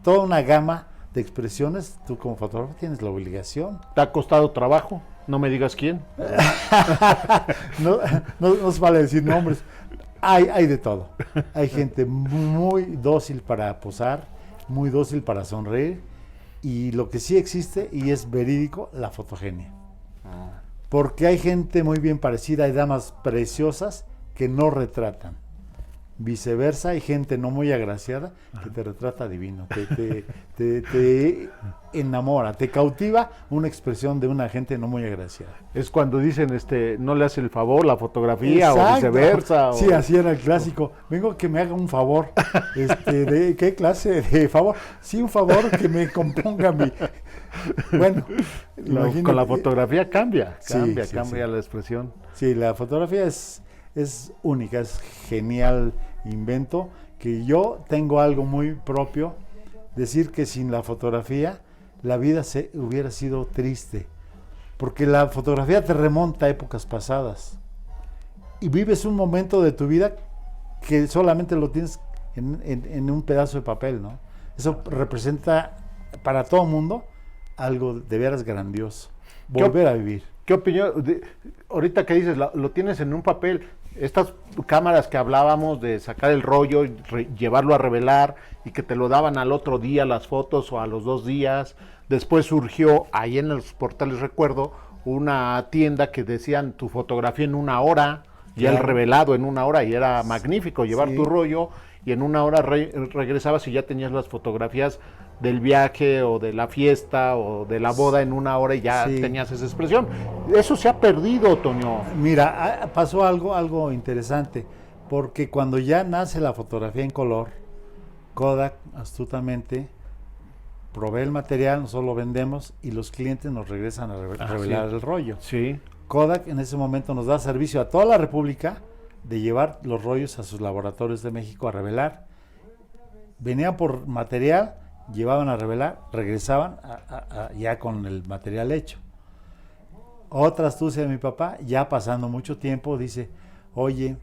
toda una gama de expresiones, tú como fotógrafo tienes la obligación. ¿Te ha costado trabajo? No me digas quién. no se vale decir nombres. Hay de todo. Hay gente muy dócil para posar, muy dócil para sonreír, y lo que sí existe, y es verídico, la fotogenia. Porque hay gente muy bien parecida, hay damas preciosas que no retratan. Viceversa, hay gente no muy agraciada que te retrata divino, te enamora, te cautiva una expresión de una gente no muy agraciada. Es cuando dicen, no le hace el favor la fotografía. Exacto. O viceversa. Sí, así era el clásico. Vengo que me haga un favor. ¿De qué clase de favor? Sí, un favor que me componga mi... Bueno, con la fotografía cambia la expresión. Sí, la fotografía es única, es genial invento, que yo tengo algo muy propio, decir que sin la fotografía la vida hubiera sido triste, porque la fotografía te remonta a épocas pasadas y vives un momento de tu vida que solamente lo tienes en un pedazo de papel, ¿no? Eso representa para todo mundo algo de veras grandioso, volver a vivir. ¿Qué opinión? Ahorita que dices, lo tienes en un papel, Estas cámaras que hablábamos de sacar el rollo, llevarlo a revelar y que te lo daban al otro día las fotos o a los 2 días. Después surgió ahí en los portales, recuerdo, una tienda que decían tu fotografía en 1 hora, ya el revelado en 1 hora, y era magnífico llevar tu rollo y en 1 hora regresabas y ya tenías las fotografías del viaje o de la fiesta o de la boda en 1 hora y ya tenías esa expresión. Eso se ha perdido, Toño. Mira, pasó algo interesante, porque cuando ya nace la fotografía en color, Kodak astutamente provee el material, nosotros lo vendemos y los clientes nos regresan a revelar el rollo. Sí. Kodak en ese momento nos da servicio a toda la República de llevar los rollos a sus laboratorios de México a revelar. Venían por material, llevaban a revelar, regresaban ya con el material hecho. Otra astucia de mi papá, ya pasando mucho tiempo, dice, oye,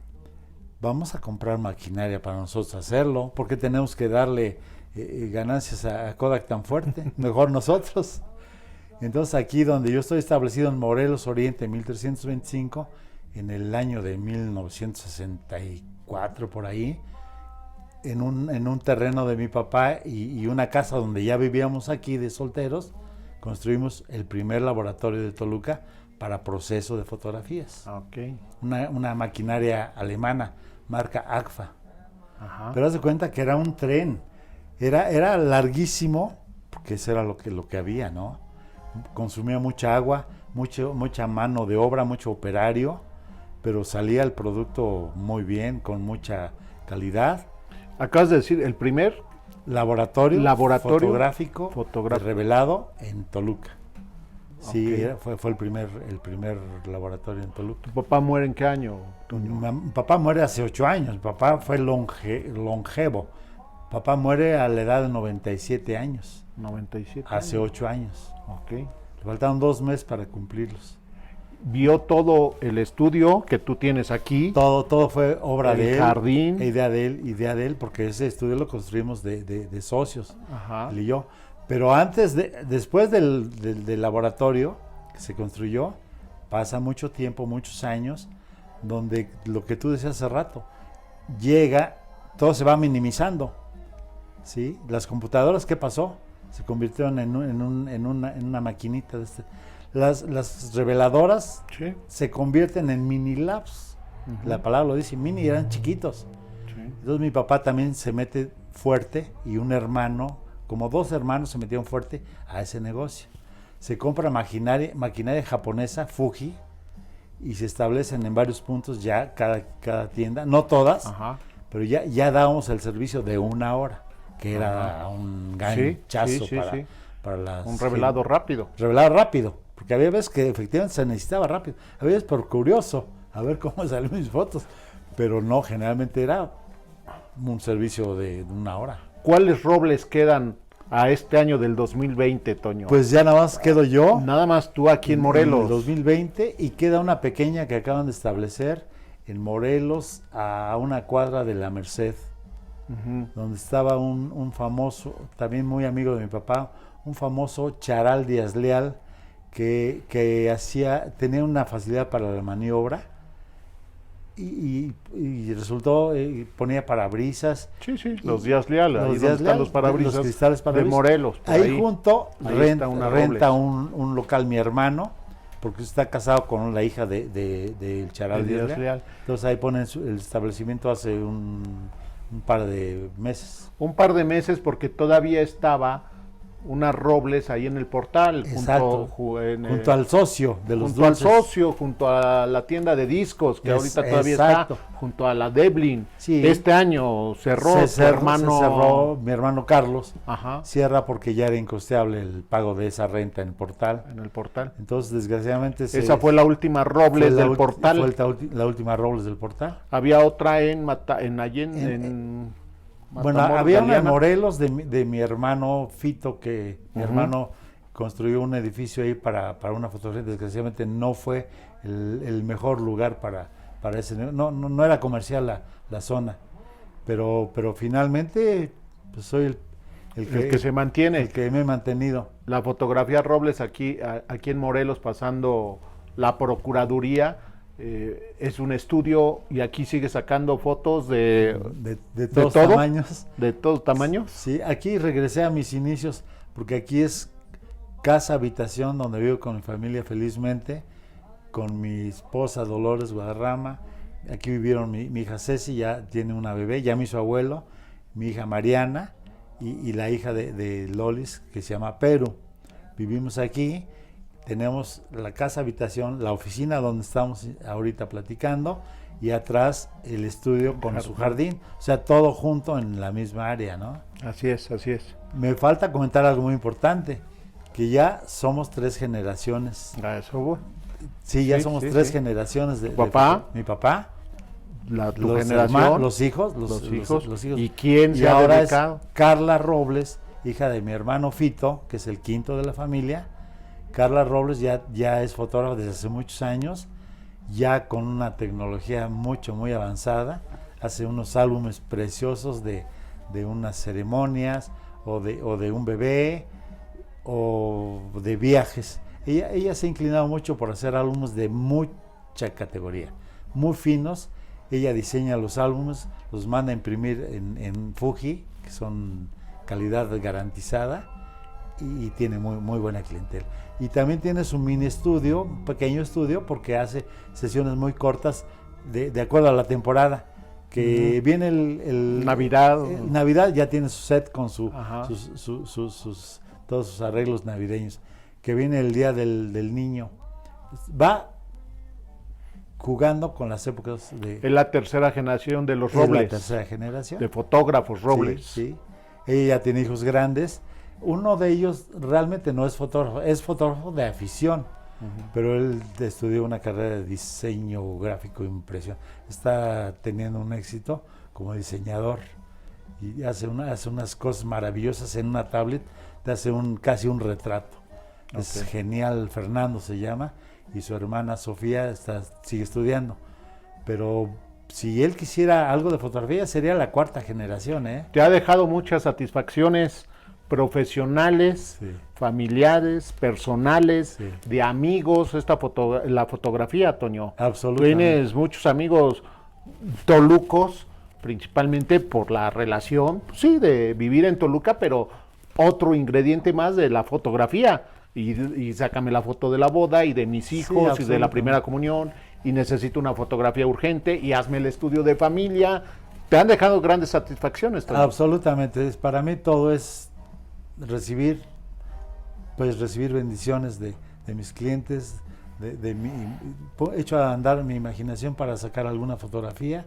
vamos a comprar maquinaria para nosotros hacerlo, porque tenemos que darle ganancias a Kodak tan fuerte, mejor nosotros. Entonces aquí donde yo estoy establecido en Morelos Oriente 1325, en el año de 1964 por ahí, en un terreno de mi papá y una casa donde ya vivíamos aquí de solteros, construimos el primer laboratorio de Toluca para proceso de fotografías. Okay. Una maquinaria alemana, marca Agfa. Ajá. Pero haz de cuenta que era un tren, era larguísimo, porque eso era lo que había, ¿no? Consumía mucha agua, mucha mano de obra, mucho operario, pero salía el producto muy bien, con mucha calidad. Acabas de decir, el primer laboratorio fotográfico revelado en Toluca. Sí, fue el primer laboratorio en Toluca. ¿Tu papá muere en qué año, Toño? Mi papá muere hace 8 años. Mi papá fue longevo. Papá muere a la edad de 97 años. 97 Hace años. 8 años. Ok. Le faltaron 2 meses para cumplirlos. Vio todo el estudio que tú tienes aquí. Todo fue obra de él. El jardín. Idea de él, porque ese estudio lo construimos de socios, Ajá. él y yo. Pero después del laboratorio que se construyó, pasa mucho tiempo, muchos años, donde lo que tú decías hace rato, llega, todo se va minimizando, ¿sí? Las computadoras, ¿qué pasó? Se convirtieron en una maquinita de Las reveladoras se convierten en mini labs. La palabra lo dice, mini, eran chiquitos. Entonces mi papá también se mete fuerte y un hermano, como 2 hermanos se metieron fuerte a ese negocio. Se compra maquinaria japonesa, Fuji, y se establecen en varios puntos ya cada tienda, no todas, pero ya dábamos el servicio de 1 hora, que era un ganchazo para las... Un revelado rápido. Revelado rápido, porque había veces que efectivamente se necesitaba rápido, había veces por curioso, a ver cómo salían mis fotos, pero no, generalmente era un servicio de 1 hora. ¿Cuáles robles quedan a este año del 2020, Toño? Pues ya nada más quedo yo. Nada más tú aquí en Morelos. En el 2020, y queda una pequeña que acaban de establecer en Morelos, a 1 cuadra de la Merced, donde estaba un famoso, también muy amigo de mi papá, un famoso Charal Díaz Leal, que tenía una facilidad para la maniobra, y resultó, ponía parabrisas. Sí, los Díaz Leal, ahí donde están los parabrisas, los cristales de Morelos. Ahí junto renta un local mi hermano, porque está casado con la hija del Charal Díaz Leal. Entonces ahí ponen el establecimiento hace un par de meses. Un par de meses, porque todavía estaba unas robles ahí en el portal. Exacto. Junto al socio de los junto dulces. Al socio, junto a la tienda de discos, que ahorita todavía está, junto a la Devlin. Sí. Este año cerró. cerró mi hermano Carlos. Ajá. Cierra porque ya era incosteable el pago de esa renta en el portal. Entonces, desgraciadamente... Esa fue la última robles del portal. Fue la última robles del portal. Había otra en bueno, había una en Morelos de mi hermano Fito, que mi hermano construyó un edificio ahí para una fotografía. Desgraciadamente no fue el mejor lugar para ese. No era comercial la zona, pero finalmente pues soy el que se mantiene. El que me he mantenido. La fotografía robles aquí en Morelos, pasando la Procuraduría, es un estudio y aquí sigue sacando fotos de todos tamaños. De todos tamaños. Sí, aquí regresé a mis inicios, porque aquí es casa, habitación, donde vivo con mi familia felizmente, con mi esposa Dolores Guadarrama. Aquí vivieron mi hija Ceci, ya tiene una bebé, ya me hizo abuelo, mi hija Mariana y la hija de Lolis, que se llama Peru. Vivimos aquí. Tenemos la casa habitación, la oficina donde estamos ahorita platicando y atrás el estudio con su jardín. O sea, todo junto en la misma área, ¿no? Así es, así es. Me falta comentar algo muy importante, que ya somos 3 generaciones. Eso, güey. Sí, ya somos 3 generaciones. ¿Tu papá? Mi papá. Tu generación. Los hijos. ¿Y quién se ha dedicado? Es Carla Robles, hija de mi hermano Fito, que es el quinto de la familia. Carla Robles ya es fotógrafa desde hace muchos años, ya con una tecnología muy avanzada. Hace unos álbumes preciosos de unas ceremonias o de un bebé o de viajes. Ella se ha inclinado mucho por hacer álbumes de mucha categoría, muy finos. Ella diseña los álbumes, los manda a imprimir en Fuji, que son calidad garantizada, y tiene muy buena clientela. Y también tiene su mini estudio, un pequeño estudio, porque hace sesiones muy cortas de acuerdo a la temporada. Que viene el Navidad. Navidad ya tiene su set con todos sus arreglos navideños. Que viene el día del niño. Va jugando con las épocas de... Es la tercera generación de los Robles. Es la tercera generación. De fotógrafos Robles. Sí. Ella ya tiene hijos grandes. Uno de ellos realmente no es fotógrafo de afición, pero él estudió una carrera de diseño gráfico e impresión. Está teniendo un éxito como diseñador y hace unas cosas maravillosas en una tablet, te hace casi un retrato. Okay. Es genial. Fernando se llama, y su hermana Sofía sigue estudiando. Pero si él quisiera algo de fotografía, sería la 4ª generación, ¿eh? Te ha dejado muchas satisfacciones profesionales, sí, familiares, personales, sí, de amigos, la fotografía, Toño. Absolutamente. Tienes muchos amigos tolucos, principalmente por la relación, sí, de vivir en Toluca, pero otro ingrediente más de la fotografía. Y sácame la foto de la boda y de mis hijos, sí, y de la primera comunión, y necesito una fotografía urgente, y hazme el estudio de familia. Te han dejado grandes satisfacciones, Toño. Absolutamente. Para mí todo es recibir bendiciones de mis clientes, he hecho andar mi imaginación para sacar alguna fotografía.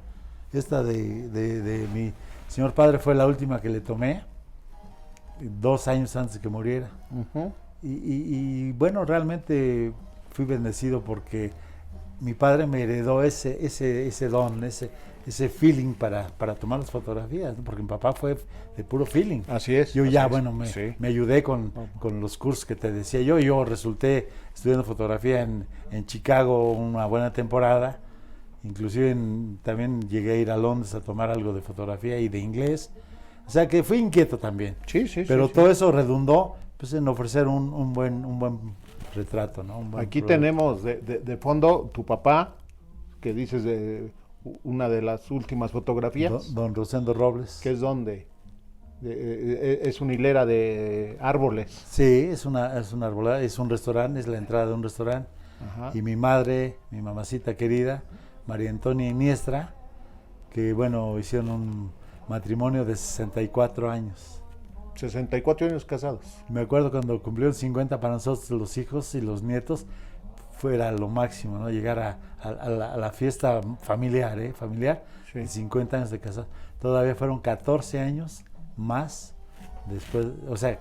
Esta de mi señor padre fue la última que le tomé, 2 años antes de que muriera. Y bueno, realmente fui bendecido porque mi padre me heredó ese don, ese feeling para tomar las fotografías, ¿no? Porque mi papá fue de puro feeling. Así es. Yo me ayudé con los cursos que te decía yo. Yo resulté estudiando fotografía en Chicago una buena temporada. Inclusive también llegué a ir a Londres a tomar algo de fotografía y de inglés. O sea que fui inquieto también. Sí. Pero todo eso redundó pues en ofrecer un buen retrato, ¿no? Aquí tenemos de fondo tu papá, que dices de una de las últimas fotografías. Don Rosendo Robles. ¿Qué es dónde? Es una hilera de árboles. Sí, es una arbolada, es un restaurante, es la entrada de un restaurante. Ajá. Y mi madre, mi mamacita querida, María Antonia Iniestra, que bueno, hicieron un matrimonio de 64 años. 64 años casados. Me acuerdo cuando cumplieron 50 para nosotros, los hijos y los nietos, fuera lo máximo, ¿no? Llegar a la fiesta familiar, sí, de 50 años de casados. Todavía fueron 14 años más después, o sea...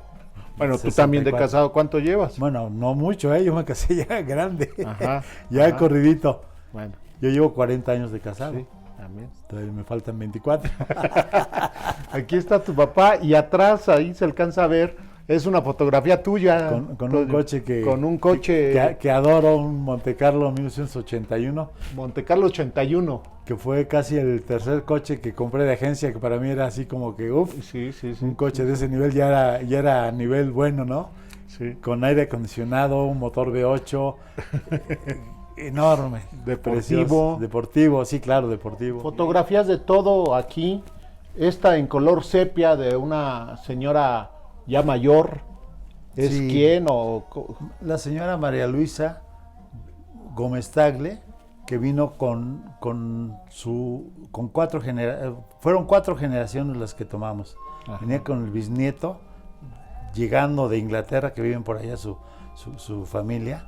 Bueno, 64. Tú también de casado, ¿cuánto llevas? Bueno, no mucho, yo me casé ya grande, ajá, ya ajá. Corridito. Bueno. Yo llevo 40 años de casado. Sí, también. Todavía me faltan 24. Aquí está tu papá y atrás ahí se alcanza a ver, es una fotografía tuya. Con un coche que adoro, un Monte Carlo 1981. Monte Carlo 81. Que fue casi el tercer coche que compré de agencia, que para mí era así como que, sí, un coche de ese nivel ya era a nivel bueno, ¿no? Sí. Con aire acondicionado, un motor V8, enorme. Deportivo. Precioso. Deportivo, sí, claro, deportivo. Fotografías de todo aquí. Esta en color sepia de una señora ya mayor. ¿Es Sí. quién La señora María Luisa Gómez Tagle, que vino con cuatro generaciones, fueron 4 generaciones las que tomamos. Ajá. Venía con el bisnieto, llegando de Inglaterra, que viven por allá su familia.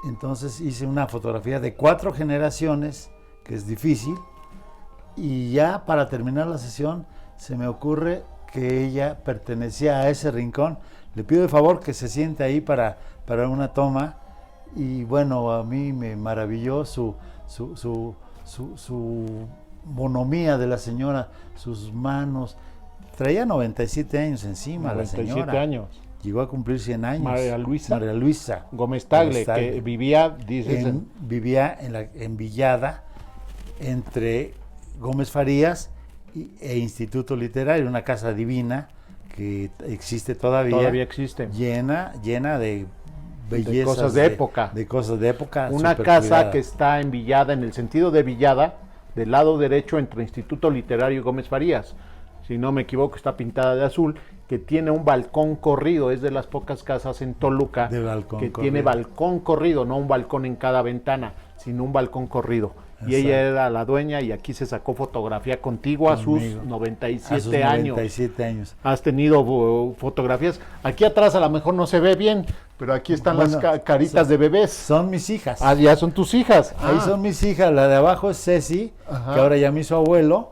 Entonces hice una fotografía de 4 generaciones, que es difícil, y ya para terminar la sesión se me ocurre que ella pertenecía a ese rincón. Le pido de favor que se siente ahí para una toma, y bueno, a mí me maravilló su bonomía de la señora, sus manos. Traía 97 años encima 97 la señora. años. Llegó a cumplir 100 años. María Luisa Gómez Tagle, Tagle. que vivía, dices, vivía en Villada, entre Gómez Farías e Instituto Literario, una casa divina que existe todavía. Todavía existe. Llena de bellezas. De cosas de época. De cosas de época. Una casa que está en Villada, en el sentido de Villada, del lado derecho entre Instituto Literario y Gómez Farías. Si no me equivoco, está pintada de azul, que tiene un balcón corrido. Es de las pocas casas en Toluca tiene balcón corrido, no un balcón en cada ventana, sino un balcón corrido. Exacto. Y ella era la dueña, y aquí se sacó fotografía contigo a sus 97 años. 97 años. Has tenido fotografías. Aquí atrás a lo mejor no se ve bien, pero aquí están las caritas de bebés. Son mis hijas. Ah, ya son tus hijas. Ahí son mis hijas. La de abajo es Ceci, que ahora ya me hizo abuelo.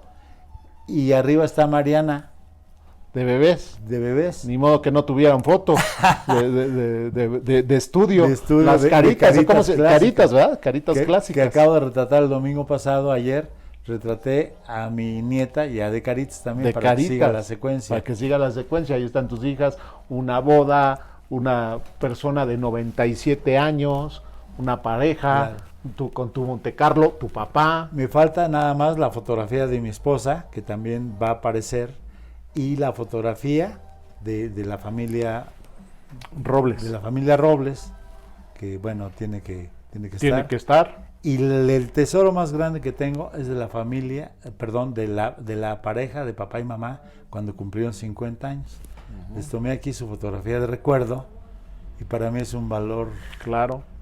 Y arriba está Mariana. De bebés. De bebés. Ni modo que no tuvieran foto de estudio. De estudio. Las caritas, caritas, ¿verdad? Caritas clásicas. Que acabo de retratar el domingo pasado, ayer. Retraté a mi nieta y a de Caritas también, de para Caritas, que siga la secuencia. Para que siga la secuencia. Ahí están tus hijas, una boda, una persona de 97 años, una pareja, claro. Con tu Monte Carlo, tu papá. Me falta nada más la fotografía de mi esposa, que también va a aparecer, y la fotografía de la familia Robles. De la familia Robles, que bueno, tiene que estar. Y el tesoro más grande que tengo es de la familia, de la pareja de papá y mamá cuando cumplieron 50 años. Les tomé aquí su fotografía de recuerdo, y para mí es un valor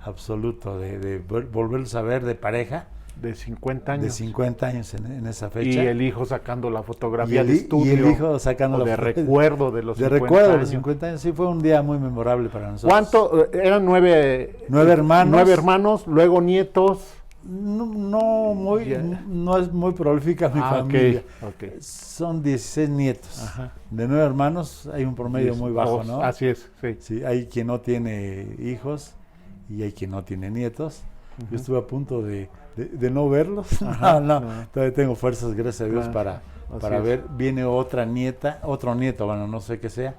absoluto de volverlos a ver de pareja. De 50 años. De 50 años en esa fecha. Y el hijo sacando la fotografía de estudio. Y el hijo sacando de recuerdo de los 50 años. De recuerdo de los 50 años. Sí, fue un día muy memorable para nosotros. ¿Cuánto? Eran 9 hermanos. 9 hermanos, luego nietos. No es muy prolífica mi familia. Okay. Son 16 nietos. Ajá. De 9 hermanos hay un promedio muy bajo, ¿no? Así es, sí. Hay quien no tiene hijos y hay quien no tiene nietos. Yo estuve a punto de no verlos. Ajá, no. Todavía tengo fuerzas, gracias a Dios, para ver. Viene otro nieto, bueno, no sé qué sea,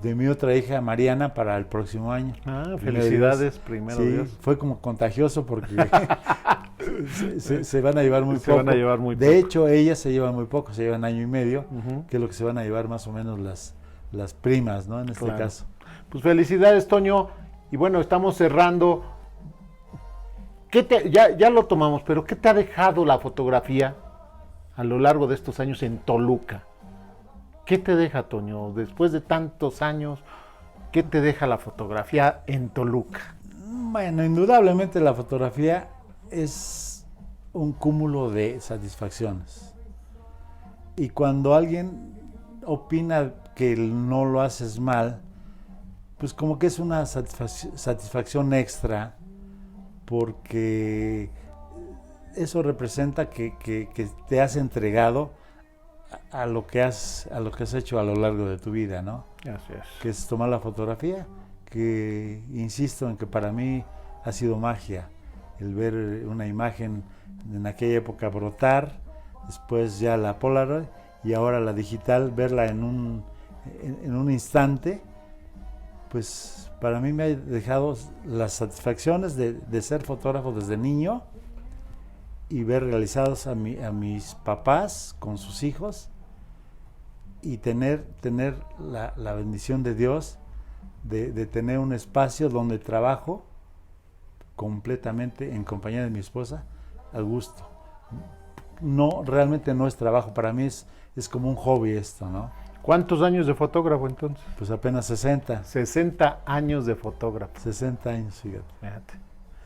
de mi otra hija Mariana para el próximo año. Felicidades, primero Dios. Fue como contagioso porque se van a llevar muy poco. Se van a llevar muy poco. De hecho, ellas se llevan muy poco, se llevan año y medio, que es lo que se van a llevar más o menos las primas, ¿no? En este caso. Pues felicidades, Toño. Y bueno, estamos cerrando. Ya lo tomamos, pero ¿qué te ha dejado la fotografía a lo largo de estos años en Toluca? ¿Qué te deja, Toño? Después de tantos años, ¿qué te deja la fotografía en Toluca? Bueno, indudablemente la fotografía es un cúmulo de satisfacciones. Y cuando alguien opina que no lo haces mal, pues como que es una satisfacción extra, porque eso representa que te has entregado a lo que has hecho a lo largo de tu vida, ¿no? Así es. Que es tomar la fotografía, que insisto en que para mí ha sido magia el ver una imagen en aquella época brotar, después ya la Polaroid y ahora la digital, verla en un instante, pues para mí me ha dejado las satisfacciones de ser fotógrafo desde niño y ver realizados a mis papás con sus hijos, y tener la bendición de Dios de tener un espacio donde trabajo completamente en compañía de mi esposa, a gusto. No, realmente no es trabajo, para mí es como un hobby esto, ¿no? ¿Cuántos años de fotógrafo entonces? Pues apenas 60. 60 años de fotógrafo. 60 años, fíjate. Fíjate.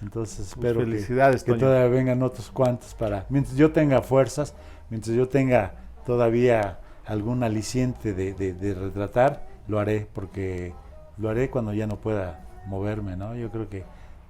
Entonces espero felicidades, que Toño. todavía vengan otros cuantos mientras yo tenga fuerzas, mientras yo tenga todavía algún aliciente de retratar, lo haré, porque lo haré cuando ya no pueda moverme, ¿no? Yo creo que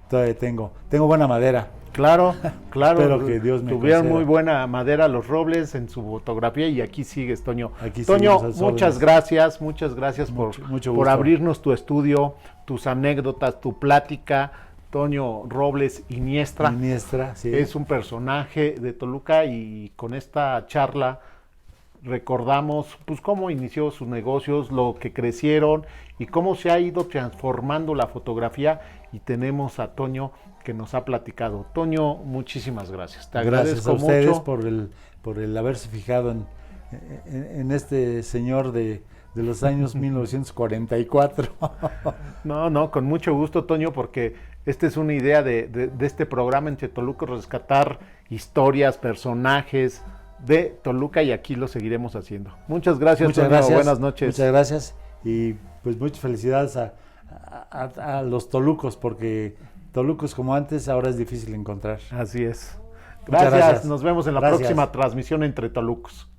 todavía tengo buena madera. Claro, claro. Espero que Dios me tuvieron conceda. muy buena madera los robles en su fotografía y aquí sigues, Toño. Aquí Toño, seguimos a sus muchas gracias Mucho por gusto. abrirnos tu estudio, tus anécdotas, tu plática. Toño Robles Iniestra Iniestra, sí. es un personaje de Toluca y con esta charla recordamos pues cómo inició sus negocios, lo que crecieron y cómo se ha ido transformando la fotografía, y tenemos a Toño que nos ha platicado. Toño, muchísimas gracias. Te agradezco Gracias a ustedes mucho por el haberse fijado en este señor de los años 1944. No, con mucho gusto, Toño, porque esta es una idea de este programa Entre Tolucos, rescatar historias, personajes de Toluca, y aquí lo seguiremos haciendo. Muchas gracias, Muchas Toño. gracias. Buenas noches. Muchas gracias y pues muchas felicidades a los tolucos, porque tolucos como antes ahora es difícil encontrar. Así es. Muchas Gracias. gracias. Nos vemos en la Gracias. próxima transmisión Entre Tolucos.